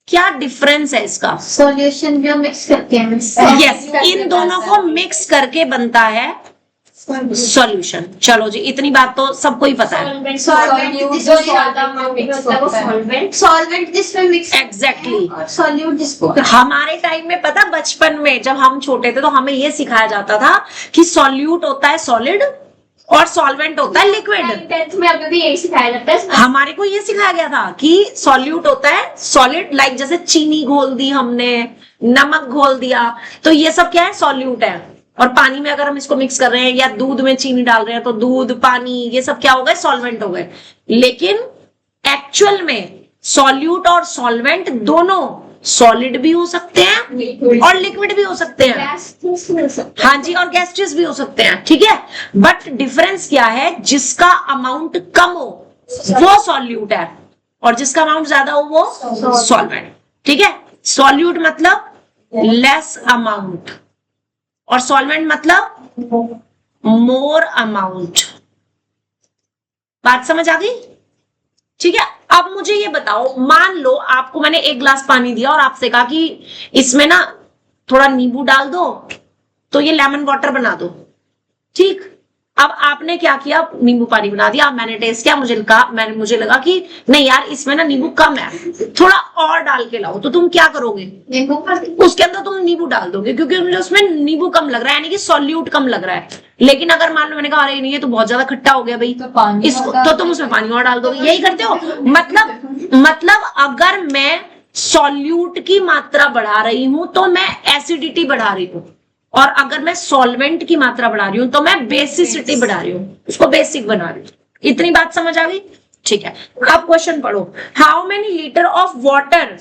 क्या डिफरेंस है इसका? सॉल्यूशन जो मिक्स करके हैं। यस, इन दोनों को मिक्स करके बनता है सॉल्यूशन। चलो जी, इतनी बात तो सबको ही पता है। सॉल्वेंट जिसमें मिक्स एग्जैक्टली। और सॉल्यूट जिसको हमारे टाइम में पता, बचपन में जब हम छोटे थे तो हमें ये सिखाया जाता था कि सॉल्यूट होता है सॉलिड और सॉल्वेंट होता है लिक्विड। 10th में अभी भी यही सिखाया जाता है। हमारे को ये सिखाया गया था कि सॉल्यूट होता है सॉलिड, लाइक जैसे चीनी घोल दी हमने, नमक घोल दिया, तो ये सब क्या है? सॉल्यूट है। और पानी में अगर हम इसको मिक्स कर रहे हैं या दूध में चीनी डाल रहे हैं तो दूध, पानी, ये सब क्या हो गए? सॉल्वेंट हो गए। लेकिन एक्चुअल में सॉल्यूट और सॉल्वेंट दोनों सॉलिड भी हो सकते हैं और लिक्विड भी हो सकते हैं। हाँ जी, और गैसियस भी हो सकते हैं, ठीक है। बट डिफरेंस क्या है? जिसका अमाउंट कम हो वो सॉल्यूट है और जिसका अमाउंट ज्यादा हो वो सॉल्वेंट, ठीक है। सॉल्यूट मतलब लेस अमाउंट और सॉल्वेंट मतलब मोर अमाउंट। बात समझ आ गई? ठीक है। अब मुझे ये बताओ, मान लो आपको मैंने एक गिलास पानी दिया और आपसे कहा कि इसमें ना थोड़ा नींबू डाल दो तो ये लेमन वाटर बना दो, ठीक। अब आपने क्या किया? नींबू पानी बना दिया। मैंने टेस्ट किया, मुझे लगा कि नहीं यार, इसमें ना नींबू कम है, थोड़ा और डाल के लाओ। तो तुम क्या करोगे? नींबू उसके अंदर तुम नींबू डाल दोगे क्योंकि मुझे उसमें नींबू कम लग रहा है, यानी कि सॉल्यूट कम लग रहा है। लेकिन अगर मान लो मैंने कहा अरे नहीं, ये तो बहुत ज्यादा खट्टा हो गया भाई, इसको तो तुम उसमें पानी और डाल दोगे। यही करते हो। मतलब अगर मैं सॉल्यूट की मात्रा बढ़ा रही हूं तो मैं एसिडिटी बढ़ा रही हूं, और अगर मैं सॉल्वेंट की मात्रा बढ़ा रही हूं तो मैं बेसिसिटी बढ़ा रही हूं, उसको बेसिक बना रही हूं। इतनी बात समझ आ गई? ठीक है। अब क्वेश्चन पढ़ो। How many litre of water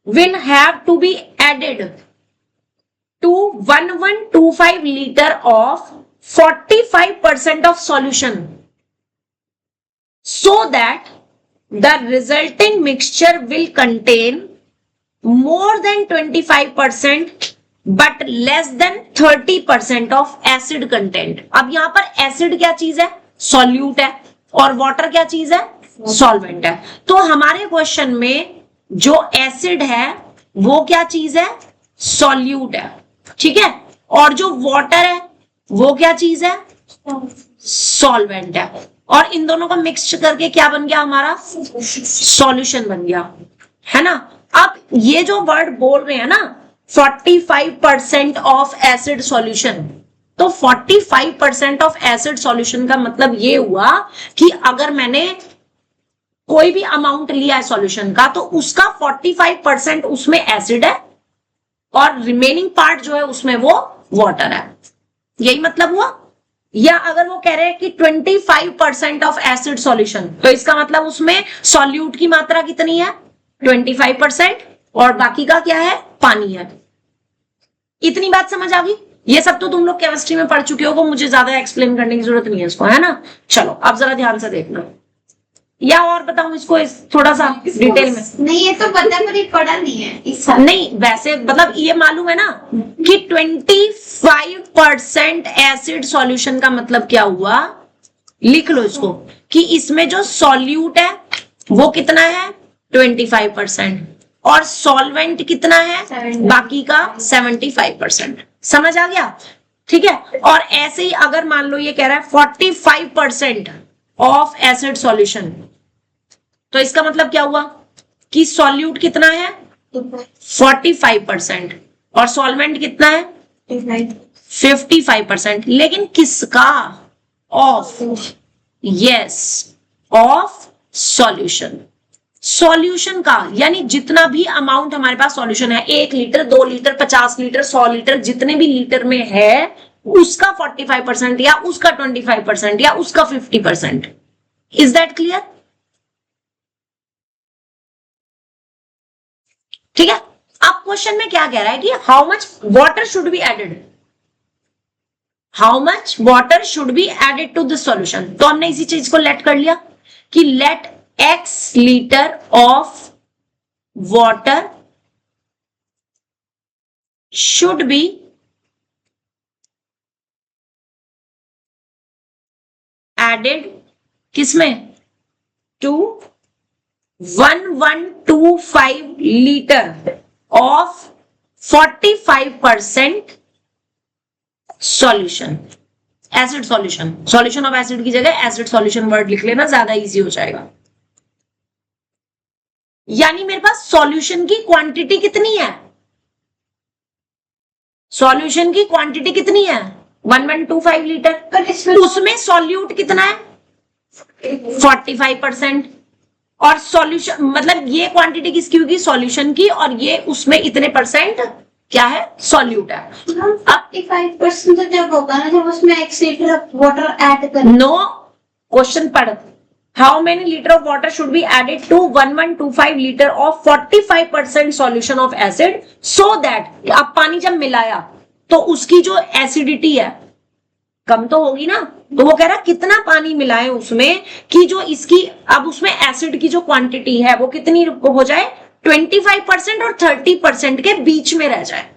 will have to be added to 1125 litre of 45% of solution so that the resulting mixture will contain more than 25% but less than 30% of acid content। अब यहां पर acid क्या चीज है? Solute है। और water क्या चीज है? सॉल्वेंट है। तो हमारे क्वेश्चन में जो एसिड है वो क्या चीज है? सॉल्यूट है, ठीक है। और जो वाटर है वो क्या चीज है? सॉल्वेंट है। और इन दोनों को मिक्स करके क्या बन गया? हमारा सॉल्यूशन बन गया, है ना। अब ये जो वर्ड बोल रहे हैं ना, 45% ऑफ एसिड सॉल्यूशन, तो 45% ऑफ एसिड सॉल्यूशन का मतलब ये हुआ कि अगर मैंने कोई भी अमाउंट लिया है सॉल्यूशन का तो उसका 45% उसमें एसिड है और रिमेनिंग पार्ट जो है उसमें वो वाटर है। यही मतलब हुआ। या अगर वो कह रहे हैं कि 25% ऑफ एसिड सॉल्यूशन, तो इसका मतलब उसमें सॉल्यूट की मात्रा कितनी है? 25% और बाकी का क्या है? पानी है। इतनी बात समझ आ गई? ये सब तो तुम लोग केमिस्ट्री में पढ़ चुके हो, मुझे ज्यादा एक्सप्लेन करने की जरूरत नहीं है इसको, है ना। चलो अब जरा ध्यान से देखना, या और बताऊं इसको थोड़ा सा डिटेल में? नहीं, ये तो पता पर ये पढ़ा नहीं है इस साल। नहीं, वैसे मतलब ये मालूम है ना कि 25% एसिड सॉल्यूशन का मतलब क्या हुआ? लिख लो इसको कि इसमें जो सॉल्यूट है वो कितना है? 25% और सॉल्वेंट कितना है? 70। बाकी का 75%। समझ आ गया? ठीक है। और ऐसे ही अगर मान लो ये कह रहा है 45% ऑफ एसिड सॉल्यूशन, तो इसका मतलब क्या हुआ कि सॉल्यूट कितना है? 45% और सॉल्वेंट कितना है? 55%। लेकिन किसका? Of, yes, of solution. Solution का यानी जितना भी अमाउंट हमारे पास सॉल्यूशन है, 1 लीटर, 2 लीटर, 50 लीटर, 100 लीटर, जितने भी लीटर में है उसका 45% या उसका 25% या उसका 50%। Is that clear? ठीक है। अब क्वेश्चन में क्या कह रहा है कि how much water should be added, how much water should be added to this solution. तो हमने इसी चीज को लेट कर लिया कि let x litre of water should be added किसमें? To 1125 litre of 45% solution, acid solution. Solution of acid की जगह एसिड सॉल्यूशन वर्ड लिख लेना, ज्यादा इजी हो जाएगा। यानी मेरे पास सॉल्यूशन की क्वांटिटी कितनी है? सॉल्यूशन की क्वांटिटी कितनी है? 1125 लीटर। पर इसमें उसमें सॉल्यूट कितना है? 45%। और सॉल्यूशन मतलब ये क्वांटिटी किसकी होगी? सॉल्यूशन की। और ये उसमें इतने परसेंट क्या है? सॉल्यूट है। 45% तो जब होगा ना जब उसमें 1 लीटर वाटर ऐड कर। नो, क्वेश्चन पढ़। How many litre of water should be added to 1125 litre of 45% solution of acid so that, अब पानी जब मिलाया तो उसकी जो एसिडिटी है कम तो होगी ना। तो वो कह रहा कितना पानी मिलाएं उसमें कि जो इसकी अब उसमें एसिड की जो क्वांटिटी है वो कितनी हो जाए? 25% और 30% के बीच में रह जाए।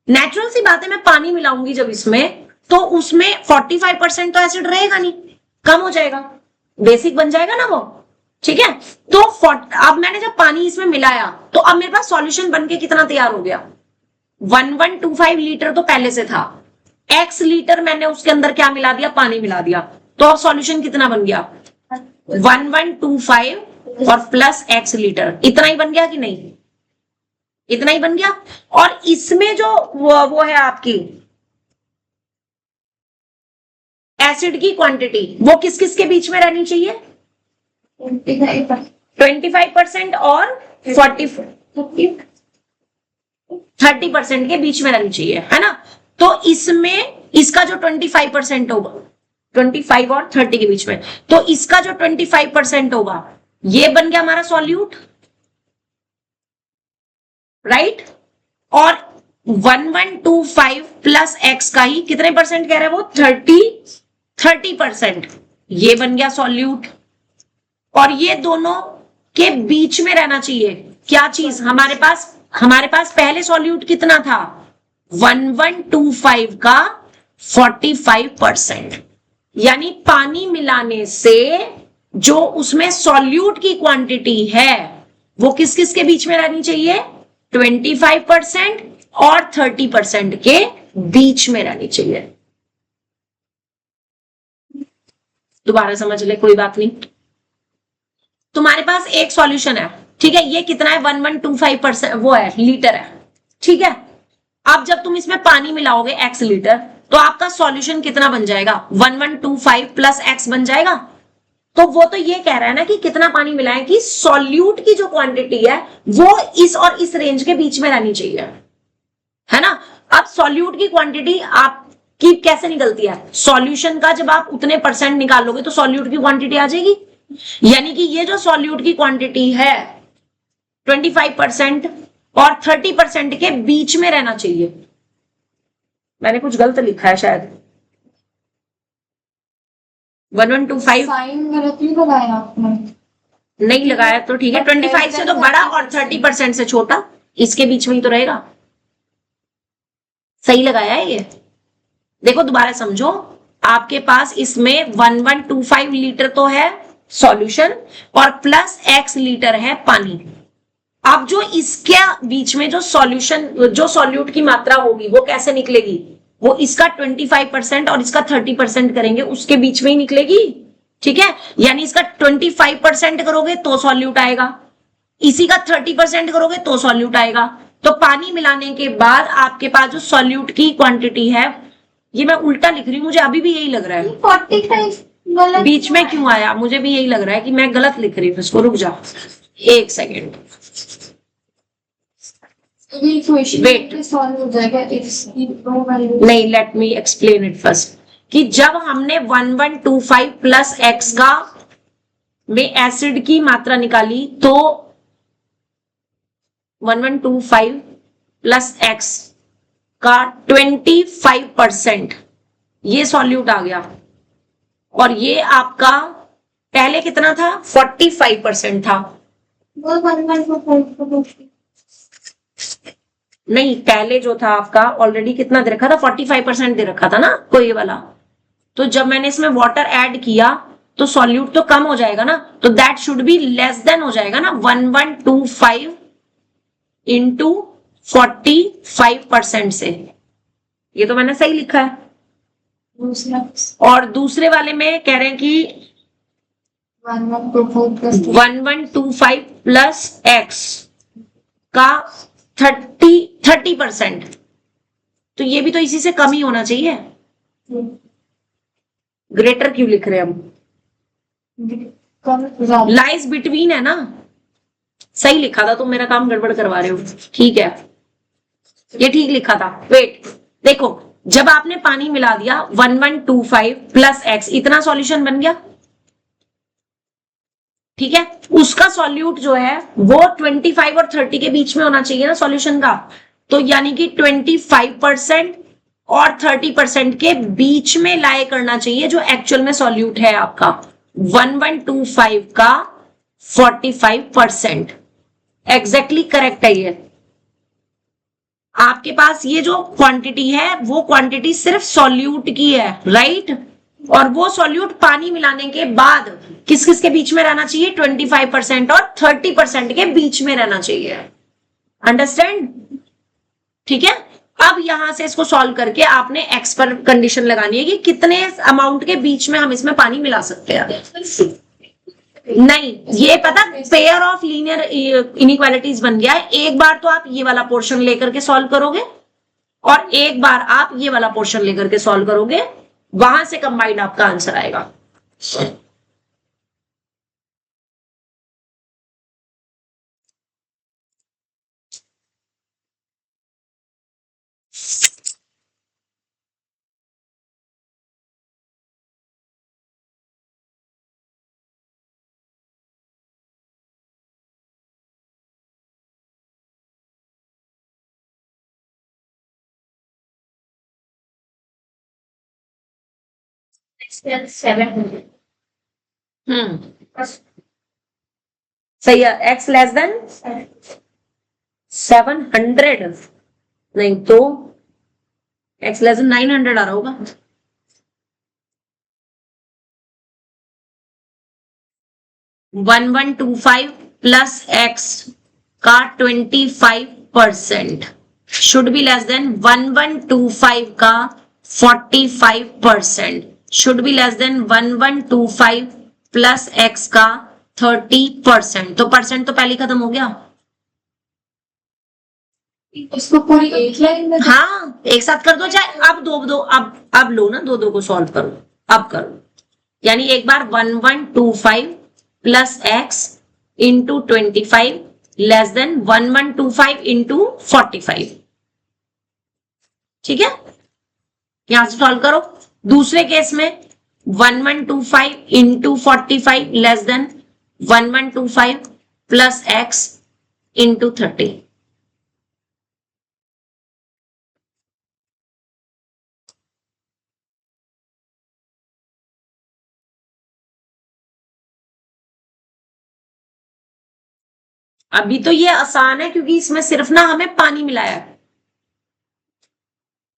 नेचुरल सी बात है, मैं पानी मिलाऊंगी जब इसमें तो उसमें 45% तो एसिड रहेगा नहीं, कम हो जाएगा, बेसिक बन जाएगा ना वो। ठीक है, तो अब मैंने जब पानी इसमें मिलाया तो अब मेरे पास सॉल्यूशन बनके कितना तैयार हो गया? 1125 लीटर तो पहले से था, x लीटर मैंने उसके अंदर क्या मिला दिया? पानी मिला दिया। तो अब सॉल्यूशन कितना बन गया? 1125 और प्लस x लीटर। इतना ही बन गया कि नहीं? इतना ही बन गया। और इसमें जो वो है आपकी एसिड की क्वांटिटी, वो किस किस के बीच में रहनी चाहिए? 25% और 30% के बीच में रहनी चाहिए, है ना। तो इसमें इसका जो 25% होगा, 25 और 30 के बीच में, तो इसका जो 25% होगा ये बन गया हमारा सॉल्यूट, राइट। और 1125 प्लस एक्स का ही कितने परसेंट कह रहा है वो? 30%। ये बन गया सॉल्यूट। और ये दोनों के बीच में रहना चाहिए क्या चीज? हमारे पास पहले सॉल्यूट कितना था? 1125 का 45%। यानी पानी मिलाने से जो उसमें सॉल्यूट की क्वांटिटी है वो किस किस के बीच में रहनी चाहिए? 25% और 30% के बीच में रहनी चाहिए। दोबारा समझ ले, कोई बात नहीं। तुम्हारे पास एक सॉल्यूशन है, ठीक है, ये कितना है? 1125% वो है, लीटर है, ठीक है। अब जब तुम इसमें पानी मिलाओगे x लीटर तो आपका सॉल्यूशन कितना बन जाएगा? 1125 प्लस x बन जाएगा। तो वो तो ये कह रहा है ना कि कितना पानी मिलाएं कि सॉल्यूट की जो क्वांटिटी है वो इस और इस रेंज के बीच में रहनी चाहिए, है ना। अब सॉल्यूट की क्वांटिटी आपकी कैसे निकलती है? सॉल्यूशन का जब आप उतने परसेंट निकालोगे तो सॉल्यूट की क्वांटिटी आ जाएगी। यानी कि ये जो सॉल्यूट की क्वांटिटी है 25% और 30% के बीच में रहना चाहिए। मैंने कुछ गलत लिखा है शायद। 1125 साइन गलत नहीं लगाया आपने? नहीं लगाया तो ठीक है। 25 से तो बड़ा और 30% से छोटा, इसके बीच में ही तो रहेगा। सही लगाया है ये। देखो दोबारा समझो, आपके पास इसमें 1125 लीटर तो है सॉल्यूशन और प्लस x लीटर है पानी। अब जो इसके बीच में जो सॉल्यूशन जो सॉल्यूट की मात्रा होगी वो कैसे निकलेगी? वो इसका 25% और इसका 30% करेंगे, उसके बीच में ही निकलेगी, ठीक है। यानी इसका 25% करोगे तो सॉल्यूट आएगा, इसी का 30% करोगे तो सॉल्यूट आएगा। तो पानी मिलाने के बाद आपके पास जो सॉल्यूट की क्वांटिटी है, ये मैं उल्टा लिख रही हूँ, मुझे अभी भी यही लग रहा है। 45 गलत बीच में क्यों आया? मुझे भी यही लग रहा है कि मैं गलत लिख रही हूँ। इसको रुक जाओ एक सेकेंड, वेट, सॉल्व हो जाएगा नहीं, let me explain it first. कि जब हमने 1125 प्लस एक्स का में एसिड की मात्रा निकाली तो 1125 प्लस एक्स का 25% ये सॉल्यूट आ गया। और ये आपका पहले कितना था? 45% था। नहीं, पहले जो था आपका ऑलरेडी कितना दे रखा था? 45% दे रखा था ना, कोई ये वाला। तो जब मैंने इसमें वाटर ऐड किया तो सॉल्यूट तो कम हो जाएगा ना, तो that should be less then हो जाएगा ना 1125 इंटू 45% से। ये तो मैंने सही लिखा है। दूसरा और दूसरे वाले में कह रहे हैं कि 1125 प्लस एक्स का 30%, तो ये भी तो इसी से कम ही होना चाहिए। ग्रेटर क्यों लिख रहे हैं हम? लाइज बिटवीन है ना, सही लिखा था, तो मेरा काम गड़बड़ करवा रहे हो। ठीक है, ये ठीक लिखा था। वेट, देखो जब आपने पानी मिला दिया 1125 प्लस एक्स, इतना सॉल्यूशन बन गया, ठीक है। उसका सॉल्यूट जो है वो 25 और 30 के बीच में होना चाहिए ना सॉल्यूशन का, तो यानी कि 25% और 30% के बीच में लाए करना चाहिए जो एक्चुअल में सॉल्यूट है आपका 1125 का 45%। एग्जैक्टली करेक्ट है ये। आपके पास ये जो क्वांटिटी है वो क्वांटिटी सिर्फ सॉल्यूट की है, राइट। और वो सॉल्यूट पानी मिलाने के बाद किस किस के बीच में रहना चाहिए? 25% और 30% के बीच में रहना चाहिए। अंडरस्टैंड? ठीक है। अब यहां से इसको सॉल्व करके आपने एक्स पर कंडीशन लगानी है कि कितने अमाउंट के बीच में हम इसमें पानी मिला सकते हैं। नहीं, ये पता पेयर ऑफ लीनियर इनइक्वालिटीज बन गया है। एक बार तो आप ये वाला पोर्शन लेकर के सॉल्व करोगे और एक बार आप ये वाला पोर्शन लेकर के सॉल्व करोगे, वहां से कंबाइंड आपका आंसर आएगा। सही है। एक्स लेस देन 700, नहीं तो एक्स लेस देन 900 आ रहा होगा। वन 1125 प्लस एक्स का 25% शुड बी लेस देन 1125 का 45%, should be less then 1125 plus x का 30%। तो परसेंट तो पहले खत्म हो गया। इसको पूरी एक लाइन में, हाँ एक साथ कर दो, चाहे अब दो अब लो ना, दो को सॉल्व करो, अब करो। यानी एक बार 1125 plus x into 25 less than 1125 into 45। ठीक है, यहां से सॉल्व करो। दूसरे केस में 1125 into 45 less than 1125 plus x into 30। अभी तो ये आसान है क्योंकि इसमें सिर्फ ना हमें पानी मिलाया है।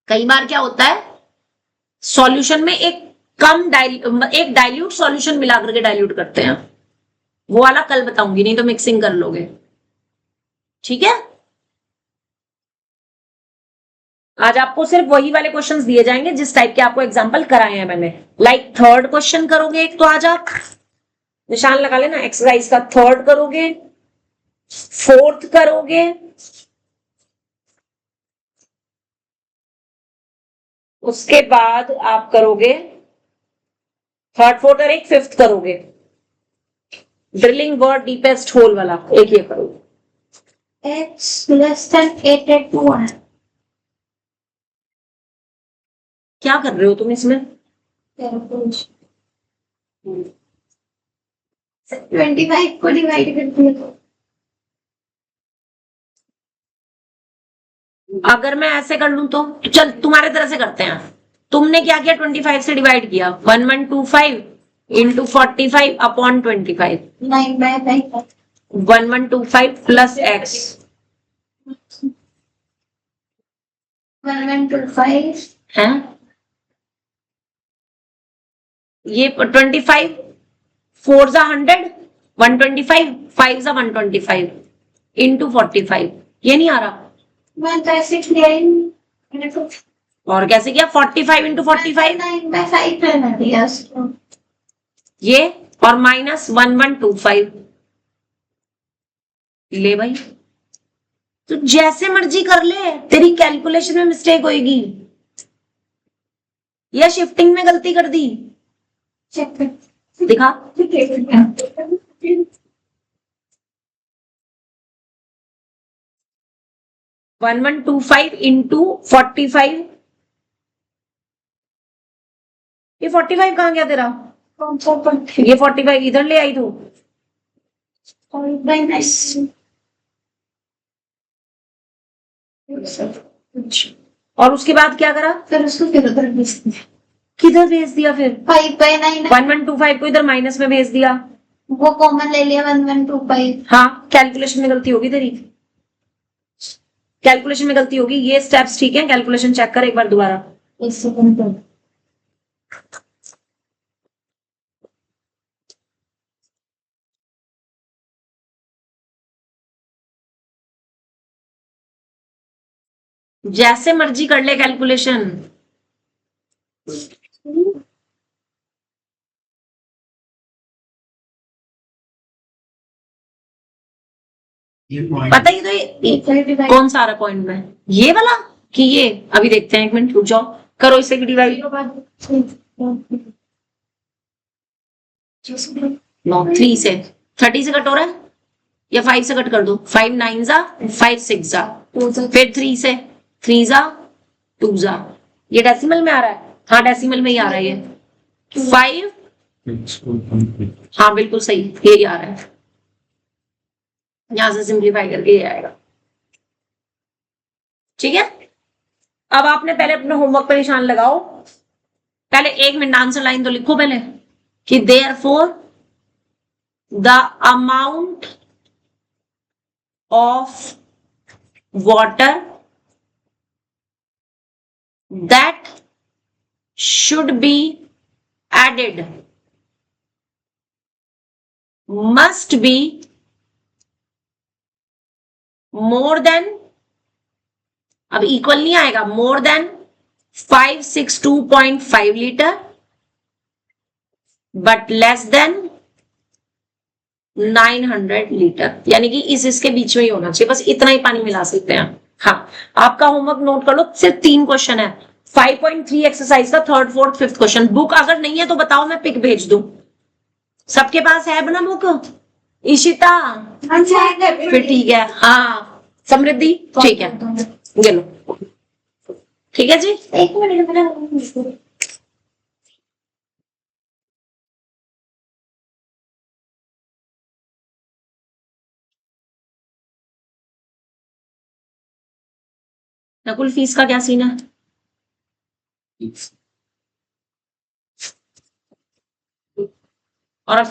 कई बार क्या होता है, सॉल्यूशन में एक डाइल्यूट सॉल्यूशन मिला करके डाइल्यूट करते हैं, वो वाला कल बताऊंगी, नहीं तो मिक्सिंग कर लोगे। ठीक है, आज आपको सिर्फ वही वाले क्वेश्चंस दिए जाएंगे जिस टाइप के आपको एग्जांपल कराए हैं मैंने। लाइक थर्ड क्वेश्चन करोगे एक, तो आज आप निशान लगा लेना, एक्सरसाइज का थर्ड करोगे, फोर्थ करोगे, उसके बाद आप करोगे थर्ड फोर्थ और एक फिफ्थ करोगे, ड्रिलिंग वर्ड डीपेस्ट होल वाला एक ये करोगे। एक्स लेस देन 881, क्या कर रहे हो तुम इसमें? 25 को डिवाइड कर दिया। अगर मैं ऐसे कर लूं तो चल तुम्हारे तरह से करते हैं। तुमने क्या किया, 25 से डिवाइड किया, 1125 इंटू 45 अपॉन 25, 9/9 1125 प्लस एक्स 1125 है, ये 25 4 जा 100, 125, 5 जा 125 into 45, ये नहीं आ रहा। मैं तो ऐसे किया ही नहीं। मैंने तो और कैसे किया? 45 into 45 9 by 5 रहना दिया उसको। ये, और माइनस 1125। ले भाई, तो जैसे मर्जी कर ले, तेरी कैलकुलेशन में मिस्टेक होगी या शिफ्टिंग में गलती कर दी। चेक कर। दिखा। 1125 into 45, ये 45 कहाँ गया तेरा? कौन सा पॉइंट? ये 45 इधर ले आई तू। माइनस और उसके बाद क्या करा? फिर उसको फिर उधर भेज दिया। किधर भेज दिया फिर? 5/9 1125 को इधर माइनस में भेज दिया। वो कॉमन ले लिया 1125। हाँ, कैलकुलेशन में गलती होगी तेरी, कैलकुलेशन में गलती होगी। ये स्टेप्स ठीक है, कैलकुलेशन चेक कर एक बार दोबारा। एक सेकंड। जैसे मर्जी कर ले कैलकुलेशन। पता ही तो ये कौन सा आ रहा पॉइंट में, ये वाला कि ये? अभी देखते हैं, एक मिनट रुक जाओ, करो इसे डिवाइड। 3 से 30 से कट हो रहा है या 5 से कट कर दो? 5 9 जा, 5 6 जा, फिर 3 से, 3 जा 2 जा। ये डेसिमल में आ रहा है? हाँ डेसिमल में ही आ रहा है ये। 5, हाँ बिल्कुल सही, यही आ रहा है। यहां से सिंप्लीफाई करके ये आएगा। ठीक है, अब आपने पहले अपने होमवर्क पर निशान लगाओ। पहले 1 मिनट आंसर लाइन तो लिखो पहले कि therefore the amount of water that should be added must be more than, अब इक्वल नहीं आएगा, more than 562.5 litre but less than 900 litre, यानी कि इसके बीच में ही होना चाहिए, बस इतना ही पानी मिला सकते हैं। हाँ, आपका होमवर्क नोट कर लो, सिर्फ 3 क्वेश्चन है। 5.3 एक्सरसाइज का 3rd 4th 5th question. Book अगर नहीं है तो बताओ, मैं पिक भेज दूं। सबके पास है बना बुक? इशिता फिर ठीक है। हाँ समृद्धि ठीक है, ये लो। ठीक है जी, एक मिनट। नकुल फीस का क्या सीन है? और अब